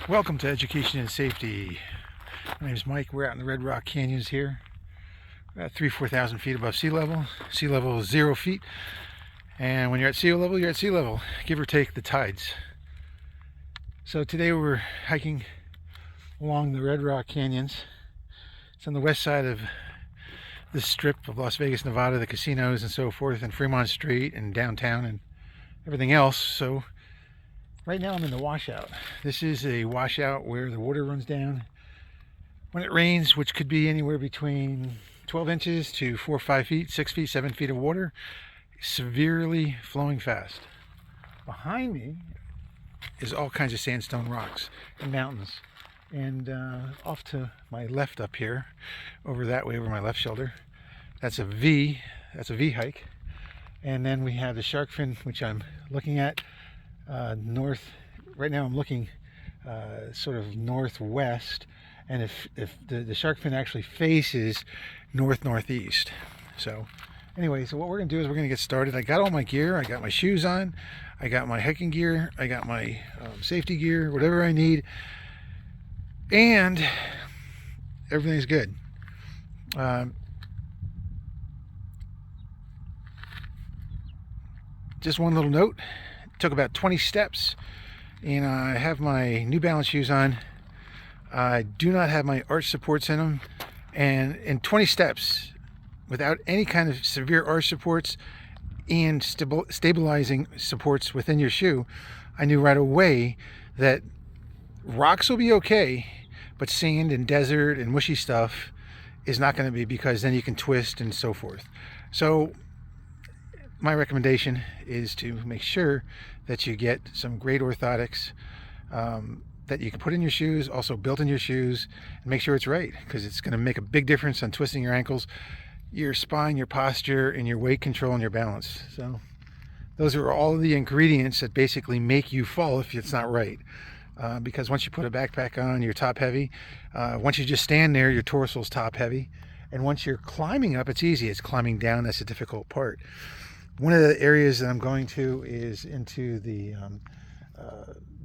Welcome to Education and Safety. My name is Mike. We're out in the Red Rock Canyons here, about 4,000 feet above sea level. Sea level is 0 feet, and when you're at sea level, you're at sea level, give or take the tides. So today we're hiking along the Red Rock Canyons. It's on the west side of this strip of Las Vegas, Nevada, the casinos and so forth, and Fremont Street and downtown and everything else. So right now I'm in the washout. This is a washout where the water runs down when it rains, which could be anywhere between 12 inches to 4 or 5 feet, 6 feet, 7 feet of water, severely flowing fast. Behind me is all kinds of sandstone rocks and mountains. And off to my left up here, over that way, over my left shoulder, that's a V hike. And then we have the shark fin, which I'm looking at north. Right now I'm looking sort of northwest, and if the shark fin actually faces northeast. So anyway, so what we're gonna do is we're gonna get started. I got all my gear. I got my shoes on, I got my hiking gear, I got my safety gear, whatever I need, and everything's good. Just one little note. Took about 20 steps, and I have my New Balance shoes on. I do not have my arch supports in them, and in 20 steps without any kind of severe arch supports and stabilizing supports within your shoe, I knew right away that rocks will be okay, but sand and desert and mushy stuff is not going to be, because then you can twist and so forth. So my recommendation is to make sure that you get some great orthotics that you can put in your shoes, also built in your shoes, and make sure it's right, because it's going to make a big difference on twisting your ankles, your spine, your posture, and your weight control and your balance. So those are all the ingredients that basically make you fall if it's not right. Because once you put a backpack on, you're top heavy. Once you just stand there, your torso's top heavy. And once you're climbing up, it's easy. It's climbing down that's the difficult part. One of the areas that I'm going to is into the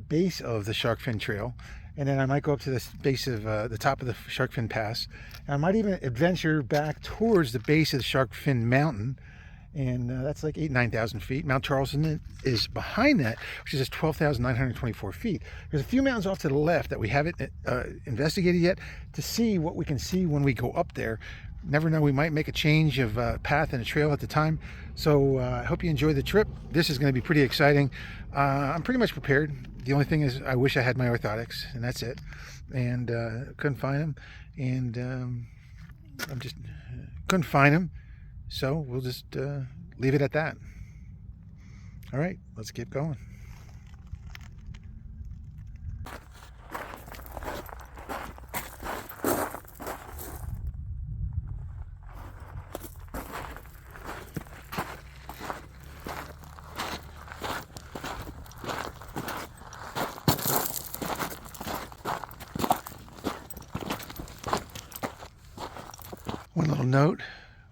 base of the Shark Fin Trail, and then I might go up to the base of the top of the Shark Fin Pass, and I might even adventure back towards the base of the Shark Fin Mountain, and that's like 9,000 feet. Mount Charleston is behind that, which is 12,924 feet. There's a few mountains off to the left that we haven't investigated yet to see what we can see when we go up there. Never know, we might make a change of path and a trail at the time. So I hope you enjoy the trip. This is going to be pretty exciting. I'm pretty much prepared. The only thing is I wish I had my orthotics, and that's it. And couldn't find them, and I'm just couldn't find them. So we'll just leave it at that. All right, let's keep going.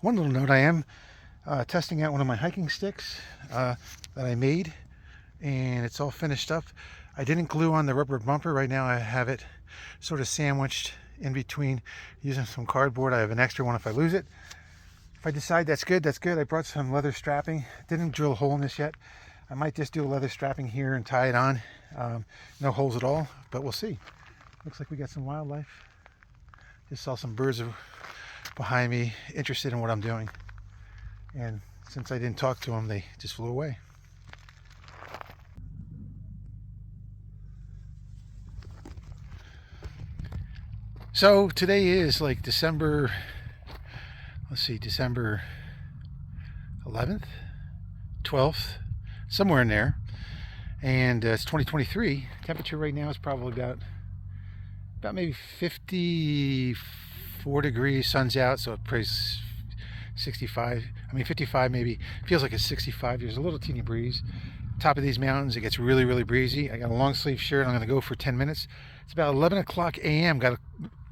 One little note, I am testing out one of my hiking sticks that I made, and it's all finished up. I didn't glue on the rubber bumper. Right now I have it sort of sandwiched in between, using some cardboard. I have an extra one if I lose it. If I decide that's good, that's good. I brought some leather strapping. Didn't drill a hole in this yet. I might just do a leather strapping here and tie it on. No holes at all, but we'll see. Looks like we got some wildlife. Just saw some birds behind me, interested in what I'm doing, and since I didn't talk to them, they just flew away. So today is like December 11th, 12th, somewhere in there, and it's 2023. Temperature right now is probably about maybe 54 degrees. Sun's out, so it prays 65. I mean 55 maybe. Feels like it's 65. There's a little teeny breeze. Top of these mountains, it gets really, really breezy. I got a long sleeve shirt. I'm going to go for 10 minutes. It's about 11 o'clock a.m. Got a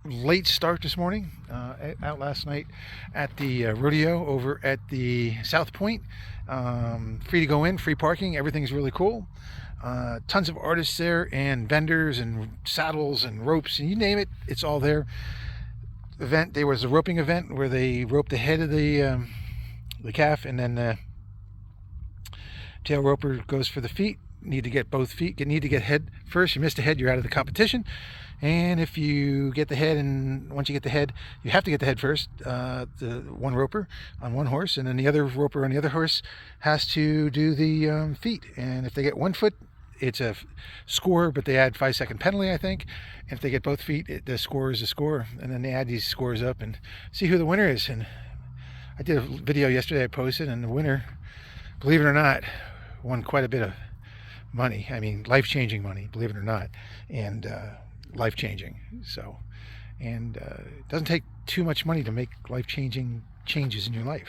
late start this morning. Out last night at the rodeo over at the South Point. Free to go in, free parking. Everything's really cool. Tons of artists there, and vendors and saddles and ropes, and you name it, it's all there. There was a roping event where they roped the head of the calf, and then the tail roper goes for the feet. Need to get both feet. Need to get head first. You miss the head, you're out of the competition. And if you get the head, and once you get the head, you have to get the head first. The one roper on one horse, and then the other roper on the other horse has to do the feet. And if they get one foot, it's a score, but they add 5-second penalty, I think. And if they get both feet, the score is a score. And then they add these scores up and see who the winner is. And I did a video yesterday I posted, and the winner, believe it or not, won quite a bit of money. I mean, life-changing money, believe it or not. And life-changing. So, and it doesn't take too much money to make life-changing changes in your life.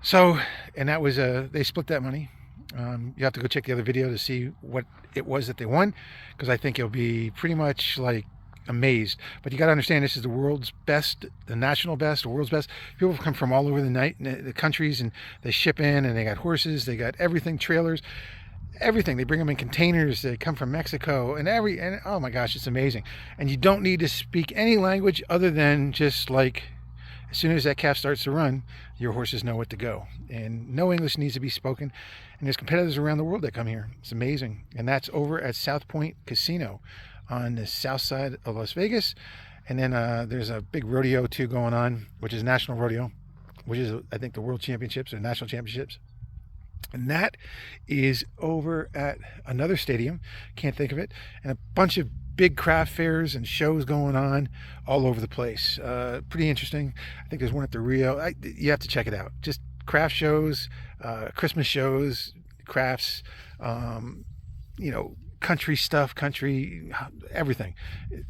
So, and that was they split that money. You have to go check the other video to see what it was that they won, because I think you'll be pretty much like amazed. But you got to understand, this is the world's best, the national best, the world's best. People come from all over the countries, and they ship in, and they got horses, they got everything, trailers, everything. They bring them in containers. They come from Mexico, and oh my gosh, it's amazing. And you don't need to speak any language other than just like, as soon as that calf starts to run, your horses know what to go, and no English needs to be spoken. And there's competitors around the world that come here. It's amazing. And that's over at South Point Casino on the south side of Las Vegas. And then there's a big rodeo too going on, which is National Rodeo, which is, I think, the World Championships or National Championships. And that is over at another stadium, can't think of it, and a bunch of big craft fairs and shows going on all over the place. Pretty interesting. I think there's one at the Rio. You have to check it out. Just craft shows, Christmas shows, crafts, country stuff, everything.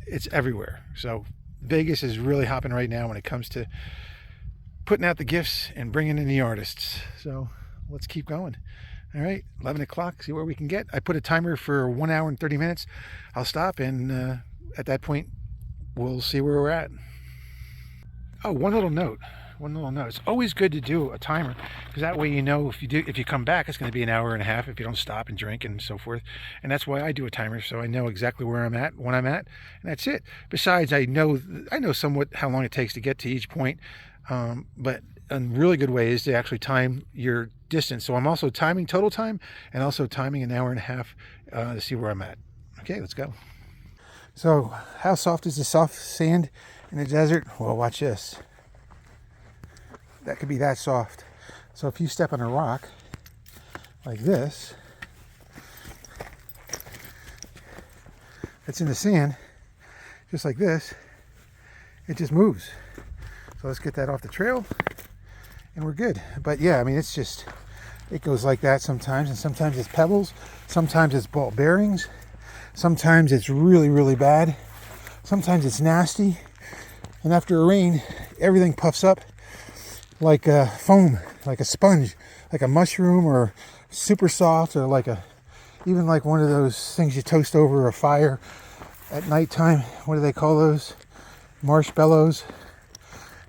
It's everywhere. So Vegas is really hopping right now when it comes to putting out the gifts and bringing in the artists. So let's keep going. All right, 11 o'clock, see where we can get. I put a timer for 1 hour and 30 minutes. I'll stop, and at that point, we'll see where we're at. Oh, one little note. It's always good to do a timer, because that way you know if you come back, it's going to be an hour and a half if you don't stop and drink and so forth. And that's why I do a timer, so I know exactly where I'm at, when I'm at, and that's it. Besides, I know somewhat how long it takes to get to each point, but a really good way is to actually time your distance. So I'm also timing total time, and also timing an hour and a half to see where I'm at. Okay, let's go. So how soft is the soft sand in the desert? Well, watch this. That could be that soft. So if you step on a rock like this, it's in the sand, just like this, it just moves. So let's get that off the trail, and we're good. But yeah, I mean, it goes like that sometimes, and sometimes it's pebbles, sometimes it's ball bearings, sometimes it's really, really bad, sometimes it's nasty, and after a rain, everything puffs up like a foam, like a sponge, like a mushroom, or super soft, or even like one of those things you toast over a fire at nighttime. What do they call those? Marshmallows.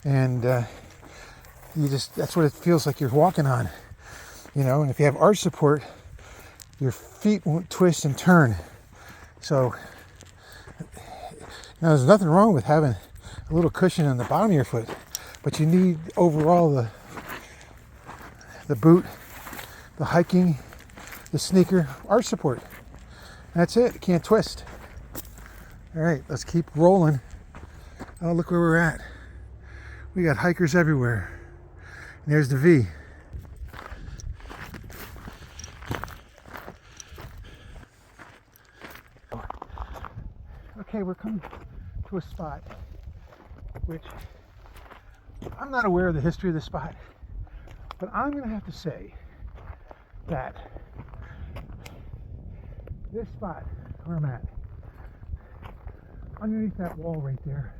And that's what it feels like you're walking on, and if you have arch support, your feet won't twist and turn. So now there's nothing wrong with having a little cushion on the bottom of your foot, but you need overall the boot, the hiking, the sneaker, arch support. That's it. You can't twist. All right, let's keep rolling. Oh, look where we're at. We got hikers everywhere. And there's the V. Okay, we're coming to a spot which I'm not aware of the history of the spot, but I'm going to have to say that this spot where I'm at, underneath that wall right there,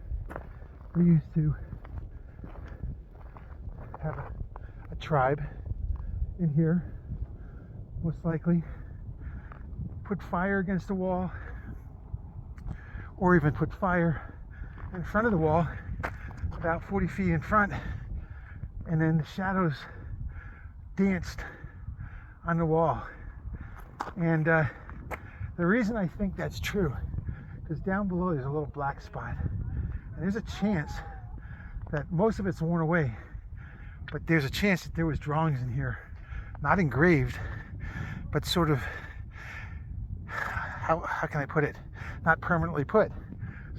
we used to have a tribe in here, most likely put fire against the wall, or even put fire in front of the wall, about 40 feet in front, and then the shadows danced on the wall. And the reason I think that's true, because down below there's a little black spot. And there's a chance that most of it's worn away, but there's a chance that there was drawings in here, not engraved, but sort of, how can I put it, not permanently put.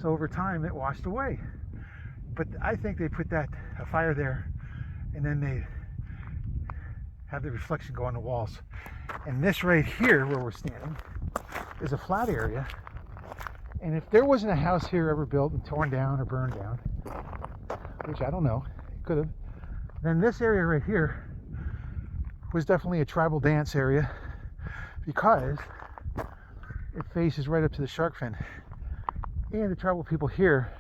So over time it washed away. But I think they put a fire there, and then they have the reflection go on the walls. And this right here where we're standing is a flat area. And if there wasn't a house here ever built and torn down or burned down, which I don't know, it could have, then this area right here was definitely a tribal dance area, because it faces right up to the shark fin. And the tribal people here,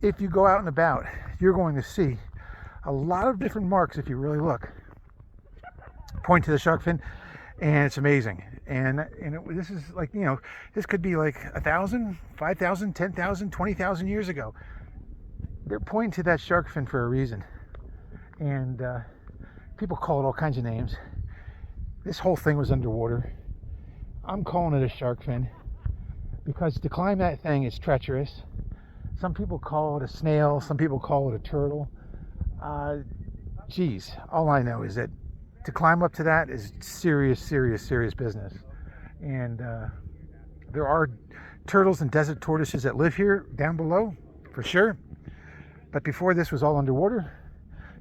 if you go out and about, you're going to see a lot of different marks if you really look. Point to the shark fin, and it's amazing. And this is like, you know, this could be like 1,000, 5,000, 10,000, 20,000 years ago. They're pointing to that shark fin for a reason. And people call it all kinds of names. This whole thing was underwater. I'm calling it a shark fin because to climb that thing is treacherous. Some people call it a snail, some people call it a turtle. Geez, all I know is that to climb up to that is serious business. And there are turtles and desert tortoises that live here down below, for sure. But before this was all underwater,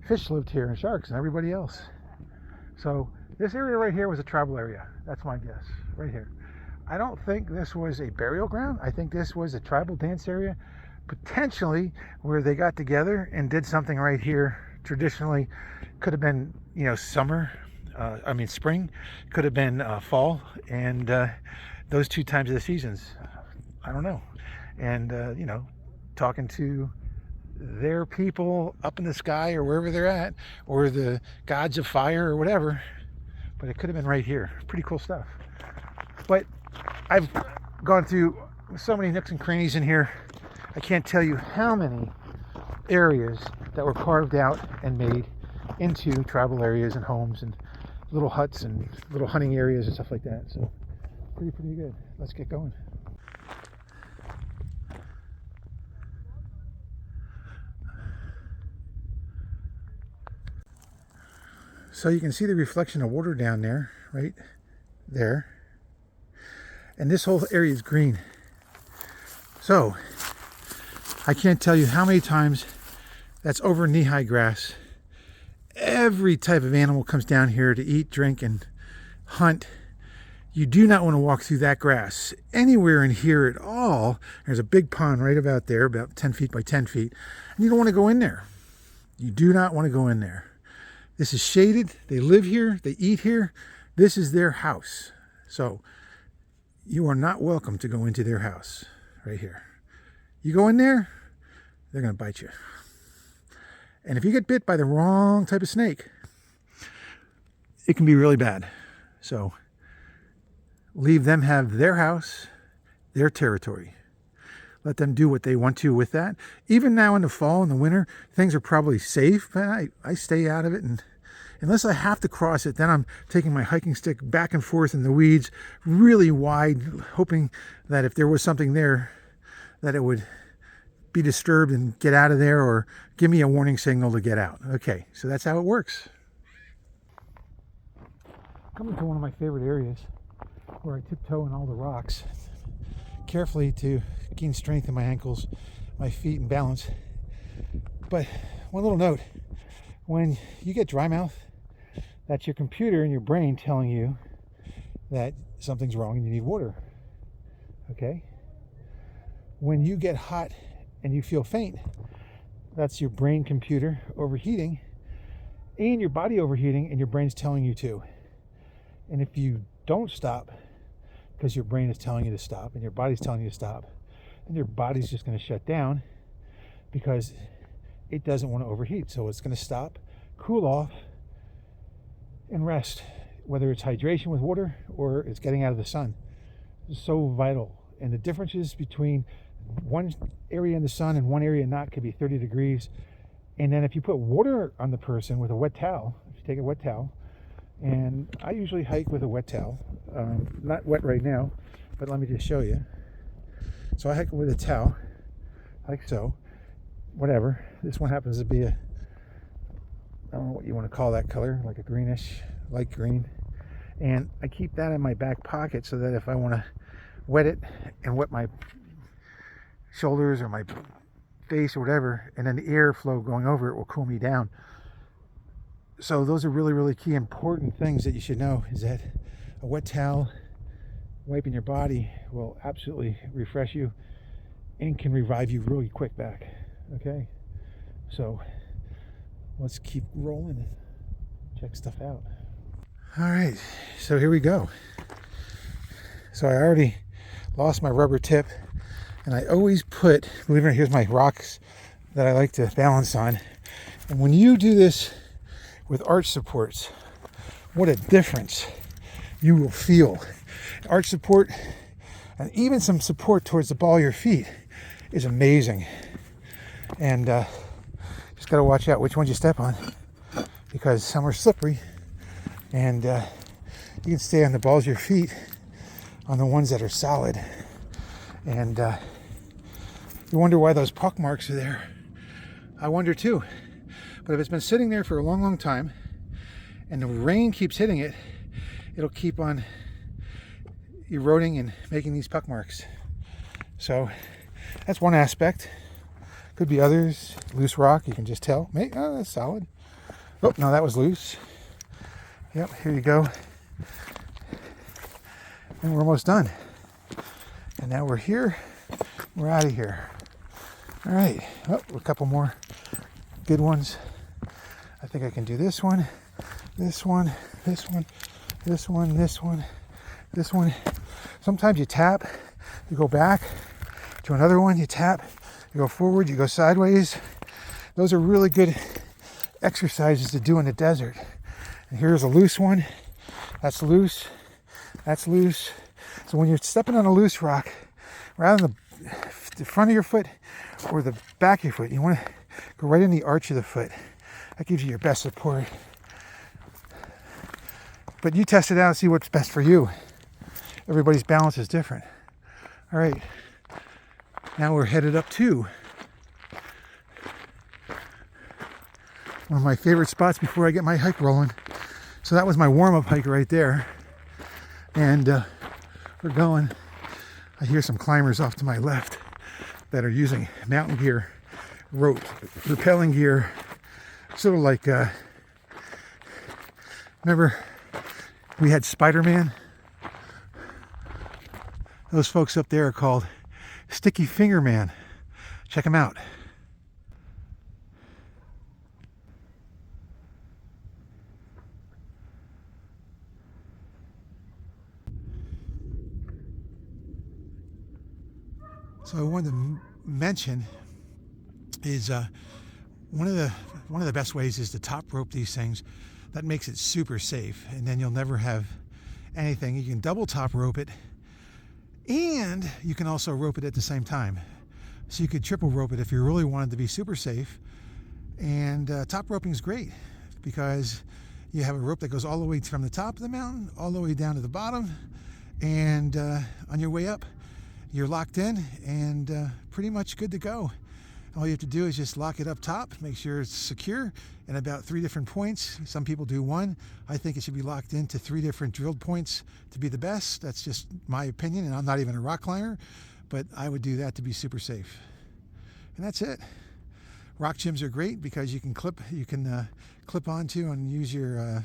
fish lived here and sharks and everybody else. So this area right here was a tribal area. That's my guess, right here. I don't think this was a burial ground. I think this was a tribal dance area, potentially where they got together and did something right here. Traditionally, could have been, you know, spring, could have been fall, and those two times of the seasons, I don't know. And you know, talking to their people up in the sky or wherever they're at, or the gods of fire or whatever, but it could have been right here. Pretty cool stuff. But I've gone through so many nooks and crannies in here. I can't tell you how many areas that were carved out and made into tribal areas and homes and little huts and little hunting areas and stuff like that. So pretty good. Let's get going. So you can see the reflection of water down there, right there. And this whole area is green. So I can't tell you how many times that's over knee-high grass. Every type of animal comes down here to eat, drink, and hunt. You do not want to walk through that grass anywhere in here at all. There's a big pond right about there, about 10 feet by 10 feet. And you don't want to go in there. You do not want to go in there. This is shaded. They live here. They eat here. This is their house. So you are not welcome to go into their house right here. You go in there, they're going to bite you. And if you get bit by the wrong type of snake, it can be really bad. So leave them have their house, their territory. Let them do what they want to with that. Even now in the fall and the winter, things are probably safe, but I stay out of it. And unless I have to cross it, then I'm taking my hiking stick back and forth in the weeds really wide, hoping that if there was something there, that it would be disturbed and get out of there, or give me a warning signal to get out. Okay, so that's how it works. Coming to one of my favorite areas where I tiptoe in all the rocks carefully to gain strength in my ankles, my feet, and balance. But one little note, when you get dry mouth, that's your computer and your brain telling you that something's wrong and you need water. Okay? When you get hot and you feel faint, that's your brain computer overheating and your body overheating, and your brain's telling you to. And if you don't stop, because your brain is telling you to stop and your body's telling you to stop, then your body's just going to shut down because it doesn't want to overheat. So it's going to stop, cool off, and rest, whether it's hydration with water or it's getting out of the sun. It's so vital. And the differences between one area in the sun and one area not could be 30 degrees. And then if you put water on the person with a wet towel, if you take a wet towel, And I usually hike with a wet towel. Not wet right now, but let me just show you. So I hike with a towel, like so. Whatever. This one happens to be a, I don't know what you want to call that color, like a greenish, light green. And I keep that in my back pocket so that if I want to wet it and wet my shoulders or my face or whatever, and then the airflow going over it will cool me down. So those are really, really key important things that you should know, is that a wet towel wiping your body will absolutely refresh you and can revive you really quick back. Okay, so let's keep rolling and check stuff out. All right, so here we go. So I already lost my rubber tip, and I always put, believe it or not, here's my rocks that I like to balance on. And when you do this with arch supports, what a difference you will feel. Arch support and even some support towards the ball of your feet is amazing. And just got to watch out which ones you step on, because some are slippery, and you can stay on the balls of your feet on the ones that are solid. And you wonder why those puck marks are there. I wonder too. But if it's been sitting there for a long, long time and the rain keeps hitting it, it'll keep on eroding and making these puck marks. So that's one aspect. Could be others. Loose rock, you can just tell. Oh, that's solid. Oh, no, that was loose. Yep, here you go. And we're almost done. And now we're here. We're out of here. All right. Oh, a couple more good ones. I think I can do this one, this one, this one, this one, this one, this one. Sometimes you tap, you go back to another one, you tap, you go forward, you go sideways. Those are really good exercises to do in the desert. And here's a loose one. That's loose. That's loose. So when you're stepping on a loose rock, rather than the front of your foot or the back of your foot, you want to go right in the arch of the foot. That gives you your best support. But you test it out and see what's best for you. Everybody's balance is different. All right, now we're headed up to one of my favorite spots before I get my hike rolling. So that was my warm-up hike right there. And we're going. I hear some climbers off to my left that are using mountain gear, rope, rappelling gear, sort of like, remember we had Spider-Man? Those folks up there are called Sticky Finger Man. Check them out. So I wanted to mention is one of the best ways is to top rope these things. That makes it super safe, and then you'll never have anything. You can double top rope it, and you can also rope it at the same time. So you could triple rope it if you really wanted to be super safe. And top roping is great because you have a rope that goes all the way from the top of the mountain all the way down to the bottom, and on your way up you're locked in and pretty much good to go. All you have to do is just lock it up top, make sure it's secure, and about 3 different points. Some people do 1. I think it should be locked into 3 different drilled points to be the best. That's just my opinion, and I'm not even a rock climber, but I would do that to be super safe. And that's it. Rock gyms are great because you can clip onto and use your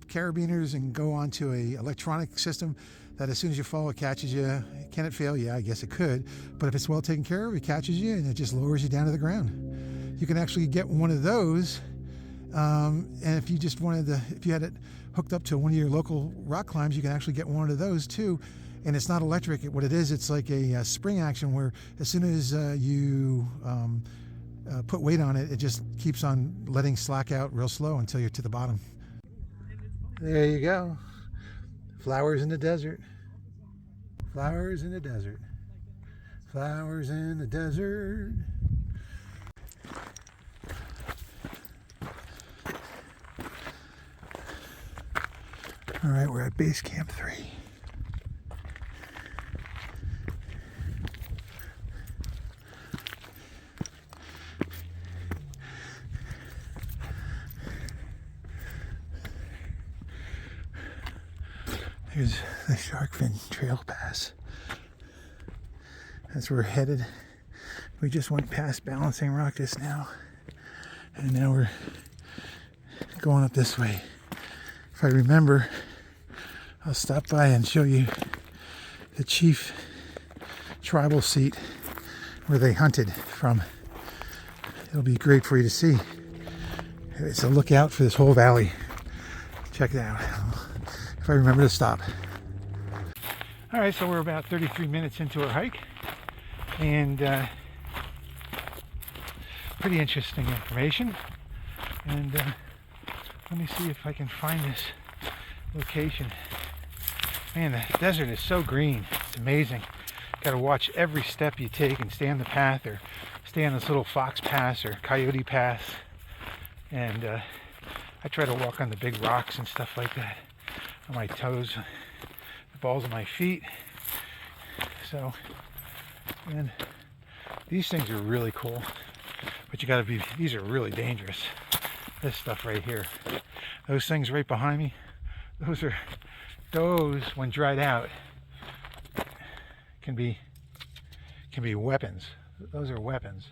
carabiners and go onto a electronic system that as soon as you fall, it catches you. Can it fail? Yeah, I guess it could. But if it's well taken care of, it catches you and it just lowers you down to the ground. You can actually get one of those. And if you just if you had it hooked up to one of your local rock climbs, you can actually get one of those too. And it's not electric. What it is, it's like a spring action where as soon as you put weight on it, it just keeps on letting slack out real slow until you're to the bottom. There you go. Flowers in the desert. Flowers in the desert. Flowers in the desert. All right, we're at base camp 3. Here's the shark fin trail pass. That's where we're headed. We just went past Balancing Rock just now, and now we're going up this way. If I remember, I'll stop by and show you the chief tribal seat where they hunted from. It'll be great for you to see. It's a lookout for this whole valley. Check it out. If I remember to stop. All right, so we're about 33 minutes into our hike, and pretty interesting information. And let me see if I can find this location. Man, the desert is so green. It's amazing. Got to watch every step you take and stay on the path, or stay on this little fox pass or coyote pass. And I try to walk on the big rocks and stuff like that on my toes, the balls of my feet. So, and these things are really cool, but you got to be, these are really dangerous. This stuff right here, those things right behind me, those when dried out can be weapons. Those are weapons.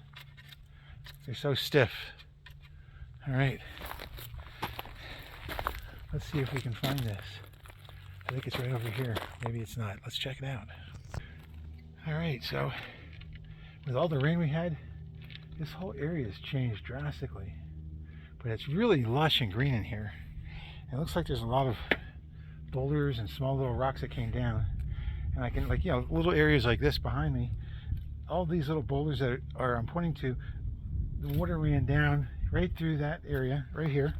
They're so stiff. All right, let's see if we can find this. I think it's right over here. Maybe it's not. Let's check it out. All right, so with all the rain we had, this whole area has changed drastically, but it's really lush and green in here. It looks like there's a lot of boulders and small little rocks that came down, and I can, like, you know, little areas like this behind me, all these little boulders that are I'm pointing to, the water ran down right through that area right here.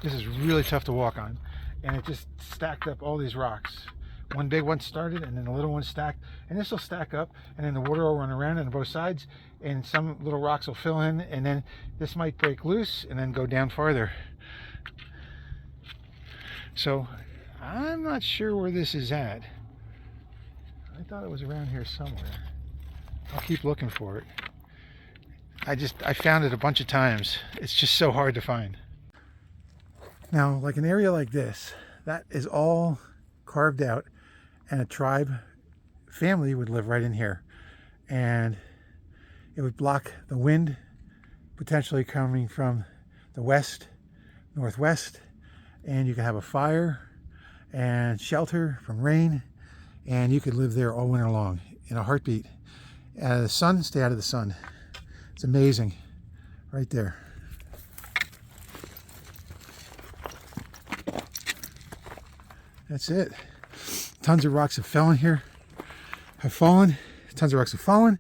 This is really tough to walk on, and it just stacked up all these rocks. One big one started, and then the little one stacked, and this will stack up, and then the water will run around on both sides, and some little rocks will fill in, and then this might break loose and then go down farther. So I'm not sure where this is at. I thought it was around here somewhere. I'll keep looking for it. I found it a bunch of times. It's just so hard to find. Now, like an area like this, that is all carved out, and a tribe family would live right in here, and it would block the wind potentially coming from the west, northwest, and you could have a fire and shelter from rain, and you could live there all winter long in a heartbeat. The sun, stay out of the sun. It's amazing right there. That's it. Tons of rocks have fallen here. Tons of rocks have fallen,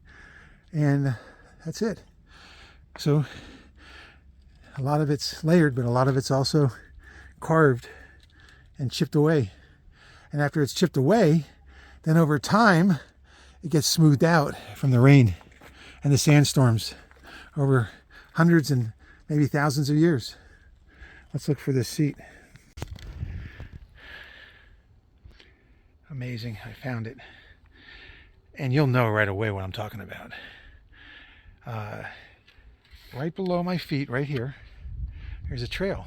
and that's it. So a lot of it's layered, but a lot of it's also carved and chipped away. And after it's chipped away, then over time, it gets smoothed out from the rain and the sandstorms over hundreds and maybe thousands of years. Let's look for this seat. Amazing, I found it. And you'll know right away what I'm talking about. Right below my feet, right here, there's a trail.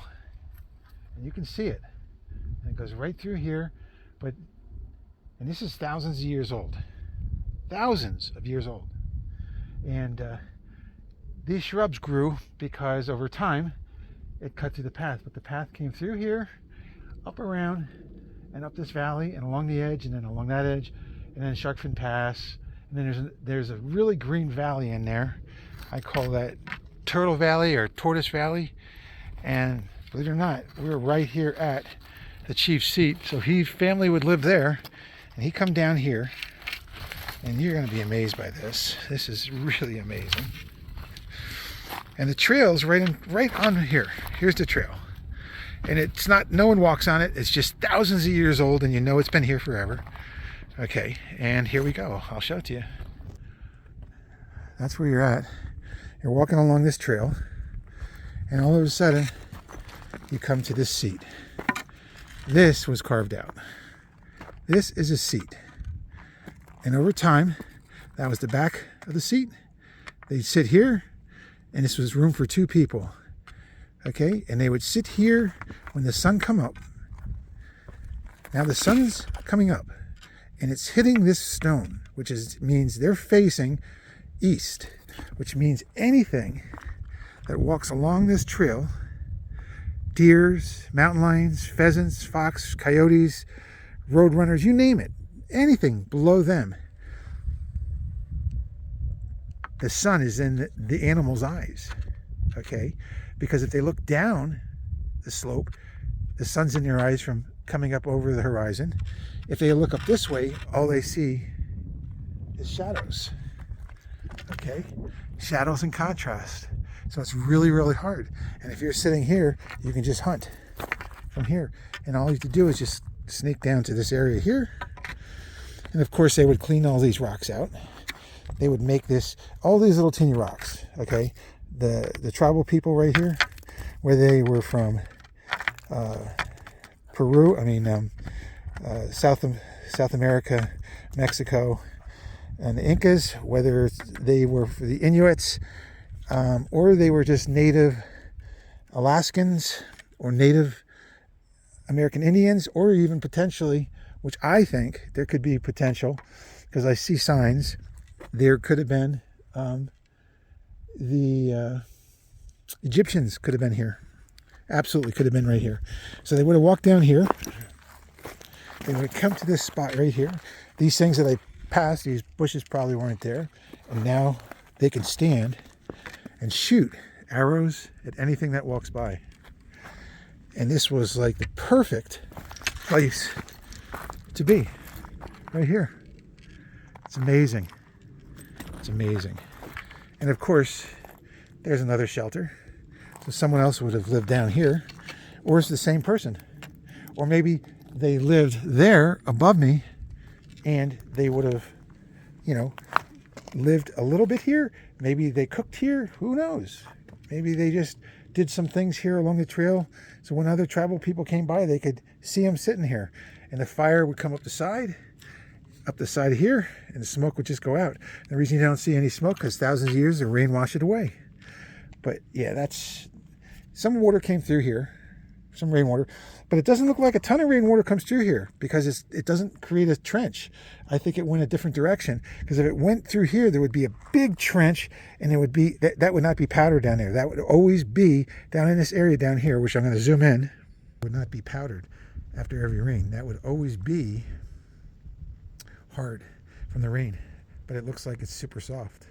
And you can see it. And it goes right through here, and this is thousands of years old. Thousands of years old. And these shrubs grew because over time it cut through the path. But the path came through here, up around, and up this valley, and along the edge, and then along that edge, and then Shark Fin Pass. And then there's a really green valley in there. I call that Turtle Valley or Tortoise Valley. And believe it or not, we're right here at the chief's seat. So his family would live there, and he'd come down here. And you're going to be amazed by this. This is really amazing. And the trail's right on here. Here's the trail. And it's not, no one walks on it. It's just thousands of years old, and you know it's been here forever. Okay, and here we go. I'll show it to you. That's where you're at. You're walking along this trail, and all of a sudden, you come to this seat. this was carved out. This is a seat. And over time, that was the back of the seat. They'd sit here, and this was room for 2 people. Okay, and they would sit here when the sun come up. Now the sun's coming up, and it's hitting this stone, which means they're facing east, which means anything that walks along this trail, deers, mountain lions, pheasants, fox, coyotes, roadrunners, you name it, anything below them, the sun is in the animal's eyes. Okay, because if they look down the slope, the sun's in their eyes from coming up over the horizon. If they look up this way, all they see is shadows. Okay, shadows and contrast. So it's really, really hard. And if you're sitting here, you can just hunt from here. And all you have to do is just sneak down to this area here. And of course, they would clean all these rocks out. They would make this, all these little teeny rocks, okay? The tribal people right here, where they were from Peru, South America, Mexico, and the Incas, whether they were the Inuits, or they were just native Alaskans or Native American Indians, or even potentially, which I think there could be potential, because I see signs, there could have been the Egyptians could have been here. Absolutely could have been right here. So they would have walked down here. They would come to this spot right here. These things that I passed, these bushes probably weren't there. And now they can stand and shoot arrows at anything that walks by. And this was like the perfect place to be, right here. It's amazing. It's amazing. And of course, there's another shelter. So someone else would have lived down here, or it's the same person. Or maybe they lived there above me, and they would have, lived a little bit here. Maybe they cooked here. Who knows? Maybe they just did some things here along the trail. So when other tribal people came by, they could see them sitting here. And the fire would come up the side here, and the smoke would just go out. The reason you don't see any smoke, because thousands of years the rain washed it away. But yeah, some water came through here, some rainwater, but it doesn't look like a ton of rainwater comes through here, because it doesn't create a trench. I think it went a different direction, because if it went through here, there would be a big trench, and it would be that would not be powdered down there. That would always be down in this area down here, which I'm going to zoom in, would not be powdered after every rain. That would always be hard from the rain, but it looks like it's super soft.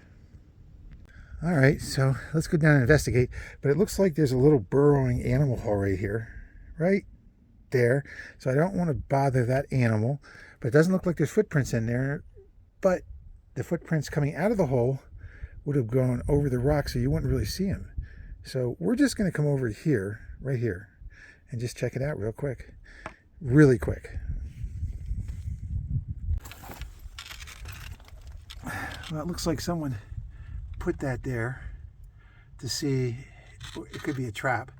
All right, so let's go down and investigate. But it looks like there's a little burrowing animal hole right here, right there. So I don't want to bother that animal, but it doesn't look like there's footprints in there. But the footprints coming out of the hole would have gone over the rock, so you wouldn't really see them. So we're just going to come over here, right here, and just check it out real quick. Really quick. Well, it looks like someone put that there to see, it could be a trap,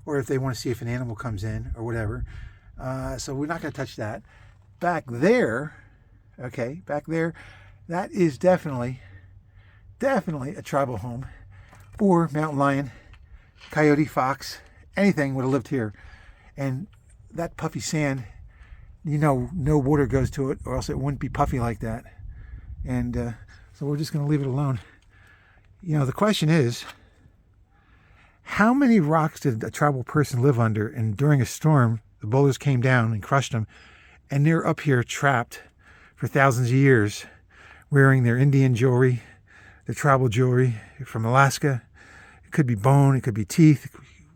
or if they want to see if an animal comes in or whatever. So we're not going to touch that. Back there, okay, back there, that is definitely a tribal home, or mountain lion, coyote, fox, anything would have lived here. And that puffy sand, no water goes to it, or else it wouldn't be puffy like that. And so we're just going to leave it alone. The question is, how many rocks did a tribal person live under, and during a storm, the boulders came down and crushed them, and they're up here trapped for thousands of years, wearing their Indian jewelry, their tribal jewelry from Alaska. It could be bone, it could be teeth, it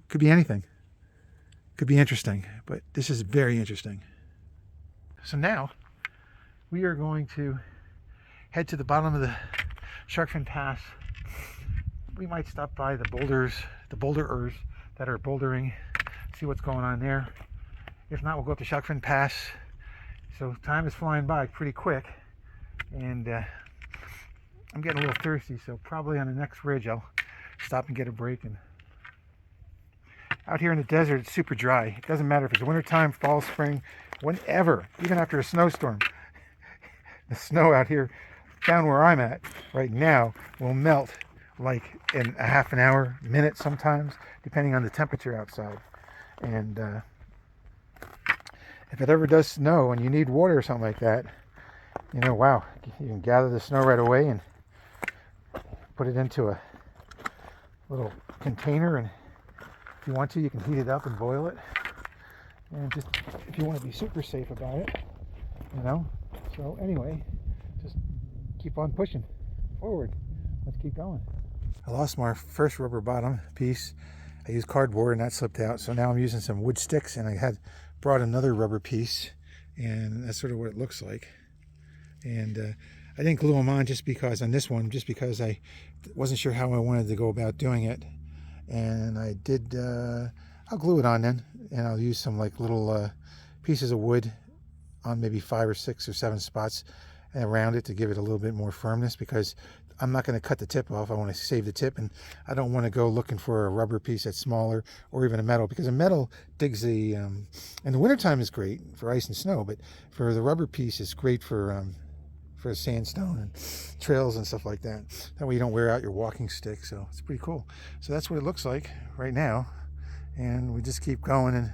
could be anything. It could be interesting, but this is very interesting. So now, we are going to head to the bottom of the Shark Fin Pass. We might stop by the boulderers that are bouldering, see what's going on there. If not, we'll go up to Shark Fin Pass. So time is flying by pretty quick, and I'm getting a little thirsty, so probably on the next ridge I'll stop and get a break and Out here in the desert, it's super dry. It doesn't matter if it's wintertime, fall, spring, whenever, even after a snowstorm. The snow out here, down where I'm at right now, will melt like in a half an hour, minute sometimes, depending on the temperature outside. And if it ever does snow and you need water or something like that, you know, wow, you can gather the snow right away and put it into a little container, and if you want to, you can heat it up and boil it. And just, if you want to be super safe about it, you know. So anyway, just keep on pushing forward. Let's keep going. I lost my first rubber bottom piece. I used cardboard and that slipped out. So now I'm using some wood sticks, and I had brought another rubber piece, and that's sort of what it looks like. And I didn't glue them on just because I wasn't sure how I wanted to go about doing it. And I did, I'll glue it on then, and I'll use some like little pieces of wood on maybe 5 or 6 or 7 spots and around it to give it a little bit more firmness, because I'm not going to cut the tip off. I want to save the tip, and I don't want to go looking for a rubber piece that's smaller, or even a metal, because a metal digs the, in the wintertime is great for ice and snow, but for the rubber piece it's great for sandstone and trails and stuff like that. That way you don't wear out your walking stick. So it's pretty cool. So that's what it looks like right now, and we just keep going. And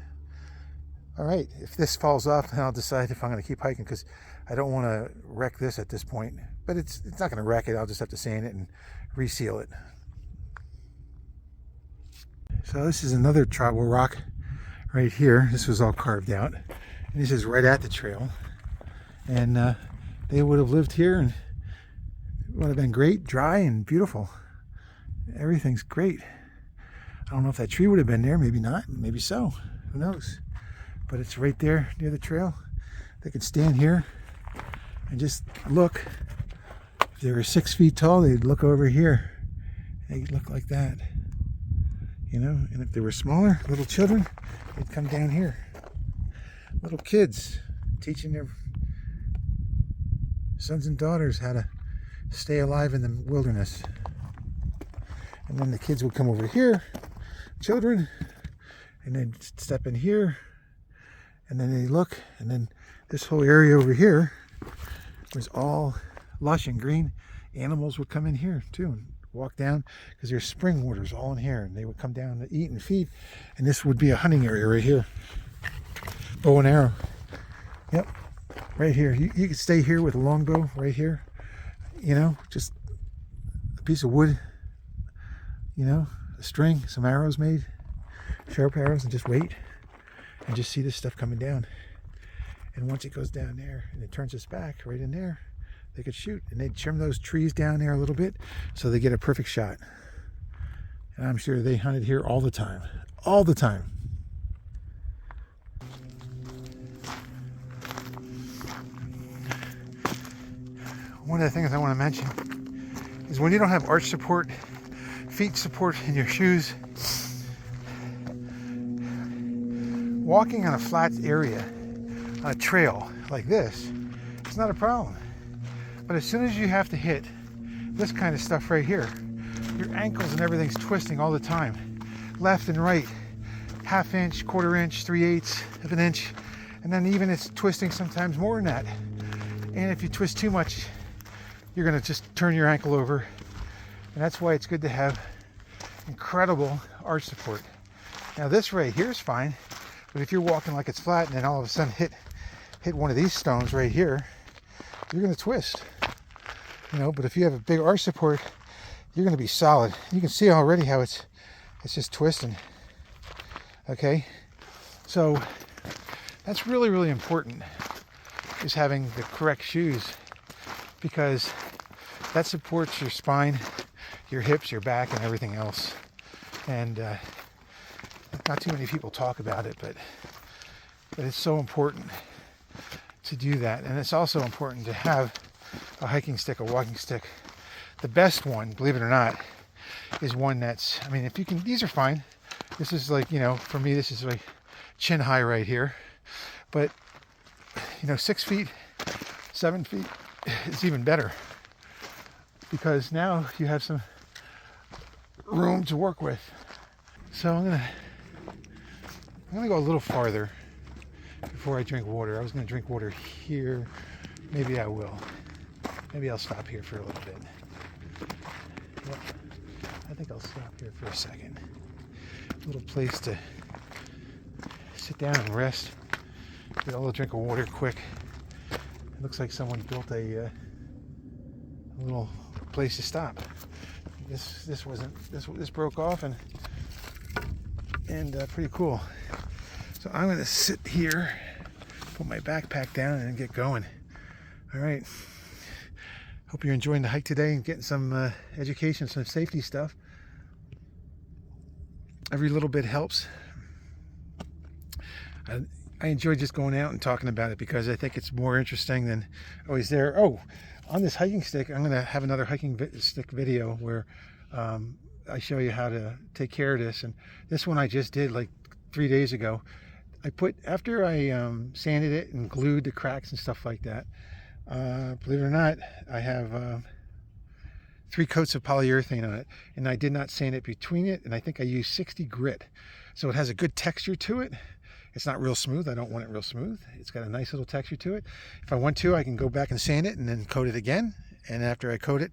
all right, if this falls off, then I'll decide if I'm going to keep hiking, because I don't want to wreck this at this point. But it's not going to wreck it. I'll just have to sand it and reseal it. So this is another tribal rock right here. This was all carved out, and this is right at the trail, and they would have lived here, and it would have been great, dry and beautiful. Everything's great. I don't know if that tree would have been there, maybe not, maybe so, who knows. But it's right there near the trail. They could stand here and just look. If they were 6 feet tall, they'd look over here. They'd look like that, you know. And if they were smaller, little children, they'd come down here. Little kids teaching their sons and daughters how to stay alive in the wilderness. And then the kids would come over here, children, and they'd step in here, and then they look, and then this whole area over here was all lush and green. Animals would come in here too and walk down, because there's spring waters all in here, and they would come down to eat and feed. And this would be a hunting area right here. Bow and arrow. Yep, right here. You could stay here with a longbow right here, you know, just a piece of wood, you know, a string, some arrows made, sharp arrows, and just wait and just see this stuff coming down. And once it goes down there and it turns its back right in there, they could shoot, and they'd trim those trees down there a little bit so they get a perfect shot. And I'm sure they hunted here all the time, all the time. One of the things I want to mention is when you don't have arch support, feet support in your shoes, walking on a flat area, on a trail like this, it's not a problem. But as soon as you have to hit this kind of stuff right here, your ankles and everything's twisting all the time, left and right, ½ inch, ¼ inch, 3/8 of an inch, and then even it's twisting sometimes more than that. And if you twist too much, you're going to just turn your ankle over. And that's why it's good to have incredible arch support. Now this right here is fine, but if you're walking like it's flat and then all of a sudden hit one of these stones right here, you're going to twist, you know. But if you have a big arch support, you're going to be solid. You can see already how it's just twisting. Okay, so that's really, really important, is having the correct shoes, because that supports your spine, your hips, your back, and everything else. And not too many people talk about it, but it's so important to do that. And it's also important to have a hiking stick, a walking stick. The best one, believe it or not, is one that's, I mean, if you can, these are fine. This is like, you know, for me, this is like chin high right here. But, you know, 6 feet, 7 feet is even better, because now you have some room to work with. So I'm gonna I'm gonna go a little farther before I drink water. I was gonna drink water here. Maybe I will. Maybe I'll stop here for a little bit. Yep. I think I'll stop here for a second. A little place to sit down and rest. Get a little drink of water quick. It looks like someone built a little place to stop. This broke off and pretty cool. So I'm gonna sit here, put my backpack down, and get going. All right. Hope you're enjoying the hike today and getting some education, some safety stuff. Every little bit helps. I enjoy just going out and talking about it because I think it's more interesting than always there. Oh, on this hiking stick, I'm going to have another hiking stick video where I show you how to take care of this. And this one I just did like 3 days ago. After I sanded it and glued the cracks and stuff like that, believe it or not, I have 3 coats of polyurethane on it, and I did not sand it between it, and I think I used 60 grit. So it has a good texture to it. It's not real smooth. I don't want it real smooth. It's got a nice little texture to it. If I want to, I can go back and sand it and then coat it again. And after I coat it,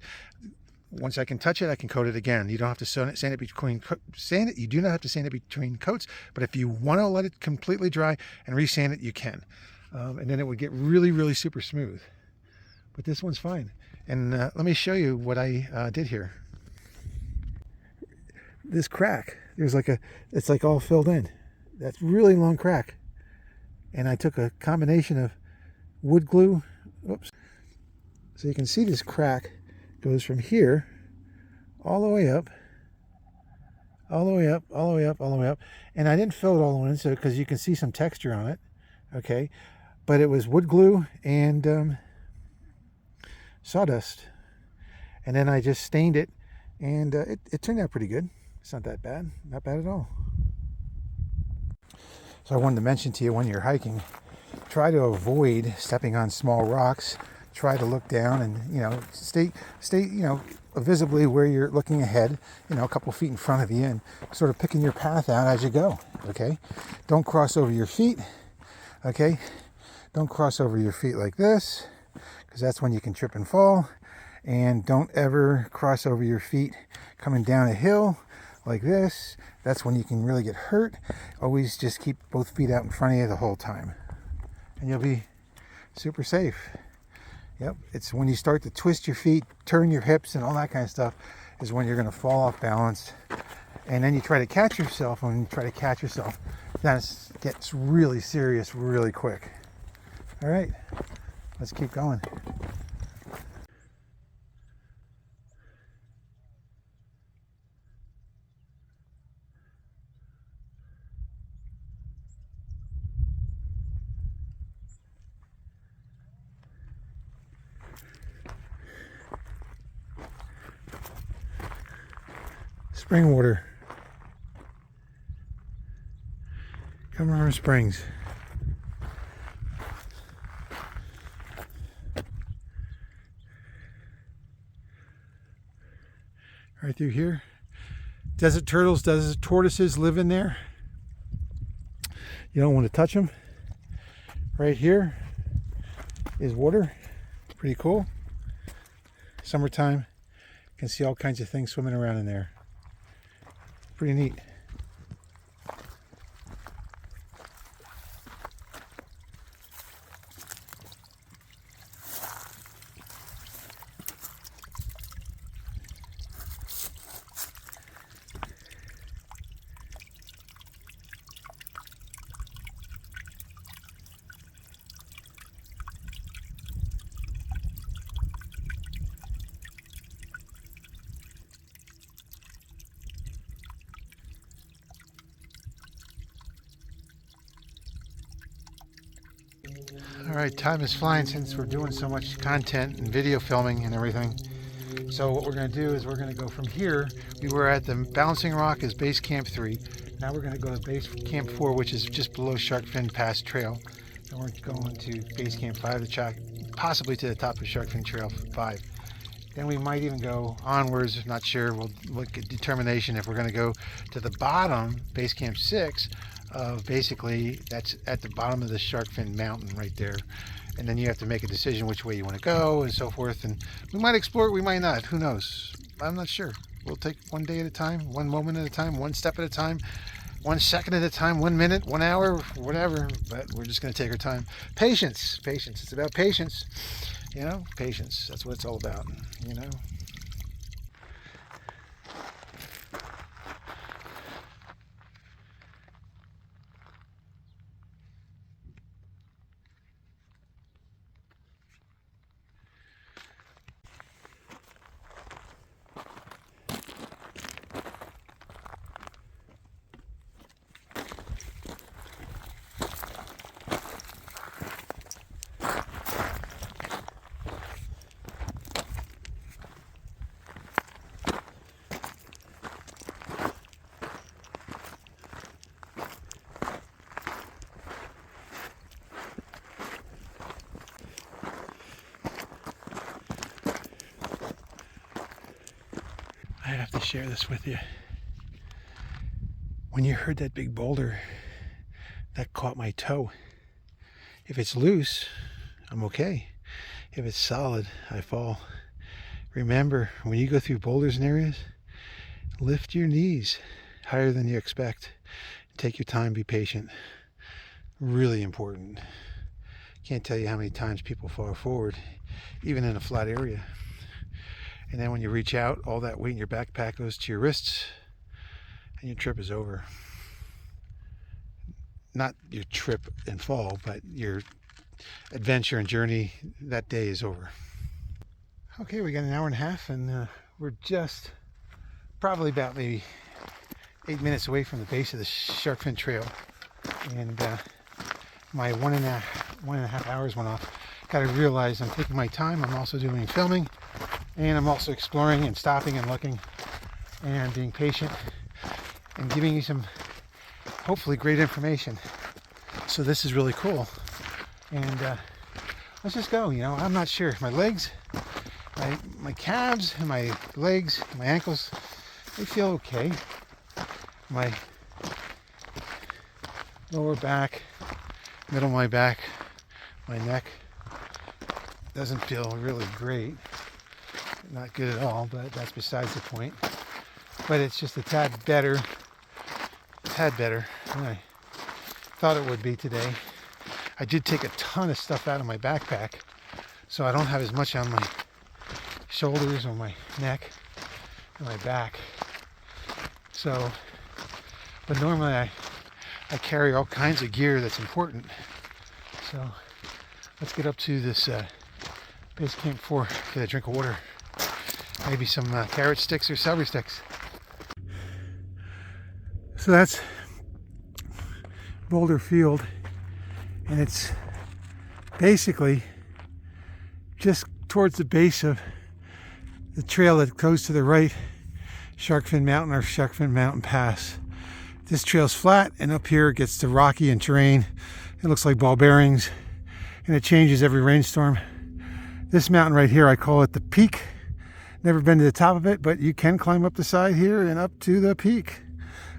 once I can touch it, I can coat it again. You don't have to sand it between You do not have to sand it between coats. But if you want to let it completely dry and resand it, you can. And then it would get really, really super smooth. But this one's fine. And let me show you what I did here. This crack, it's like all filled in. That's really long crack. And I took a combination of wood glue. Oops. So you can see this crack goes from here all the way up, all the way up, all the way up, all the way up. And I didn't fill it all the way in, so because you can see some texture on it. Okay. But it was wood glue and sawdust. And then I just stained it, and it turned out pretty good. It's not that bad. Not bad at all. So I wanted to mention to you, when you're hiking, try to avoid stepping on small rocks. Try to look down and, stay, visibly where you're looking ahead, a couple feet in front of you, and sort of picking your path out as you go. Okay. Don't cross over your feet. Okay. Don't cross over your feet like this, because that's when you can trip and fall. And don't ever cross over your feet coming down a hill like this. That's when you can really get hurt. Always just keep both feet out in front of you the whole time, and you'll be super safe. Yep, it's when you start to twist your feet, turn your hips, and all that kind of stuff is when you're going to fall off balance. And then you try to catch yourself. When you try to catch yourself, that gets really serious really quick. All right, let's keep going. Spring water. Coming from springs. Right through here. Desert turtles, desert tortoises live in there. You don't want to touch them. Right here is water. Pretty cool. Summertime. You can see all kinds of things swimming around in there. Pretty neat. All right, time is flying since we're doing so much content and video filming and everything. So what we're going to do is we're going to go from here. We were at the Balancing Rock is Base Camp 3. Now we're going to go to Base Camp 4, which is just below Shark Fin Pass Trail. And we're going to Base Camp 5, possibly to the top of Shark Fin Trail 5. Then we might even go onwards, not sure. We'll look at determination if we're going to go to the bottom, Base Camp 6, of basically that's at the bottom of the shark fin mountain right there. And then you have to make a decision which way you want to go and so forth. And we might explore it, we might not. Who knows? I'm not sure. We'll take one day at a time, one moment at a time, one step at a time, 1 second at a time, 1 minute, 1 hour, whatever. But we're just going to take our time. Patience, patience. It's about patience. You know, patience. That's what it's all about, you know. I have to share this with you. When you heard that big boulder, that caught my toe. If it's loose, I'm okay. If it's solid, I fall. Remember, when you go through boulders and areas, lift your knees higher than you expect. Take your time, be patient. Really important. Can't tell you how many times people fall forward, even in a flat area. And then when you reach out, all that weight in your backpack goes to your wrists, and your trip is over. Not your trip and fall, but your adventure and journey that day is over. Okay, we got an hour and a half, and we're just probably about maybe 8 minutes away from the base of the shark fin trail. And my one and a half hours went off. Got to realize I'm taking my time. I'm also doing filming, and I'm also exploring and stopping and looking and being patient and giving you some hopefully great information. So this is really cool. And let's just go. You know, I'm not sure. My legs, my calves and my legs, my ankles, they feel okay. My lower back, middle of my back, my neck doesn't feel really great. Not good at all, but that's besides the point. But it's just a tad better than I thought it would be today. I did take a ton of stuff out of my backpack, so I don't have as much on my shoulders or my neck and my back. So, but normally I carry all kinds of gear that's important. So let's get up to this base camp 4, get a drink of water, maybe some carrot sticks or celery sticks. So that's Boulder Field, and it's basically just towards the base of the trail that goes to the right, Shark Fin Mountain or Shark Fin Mountain Pass. This trail's flat, and up here it gets to rocky and terrain. It looks like ball bearings, and it changes every rainstorm. This mountain right here, I call it the peak. Never been to the top of it, but you can climb up the side here and up to the peak.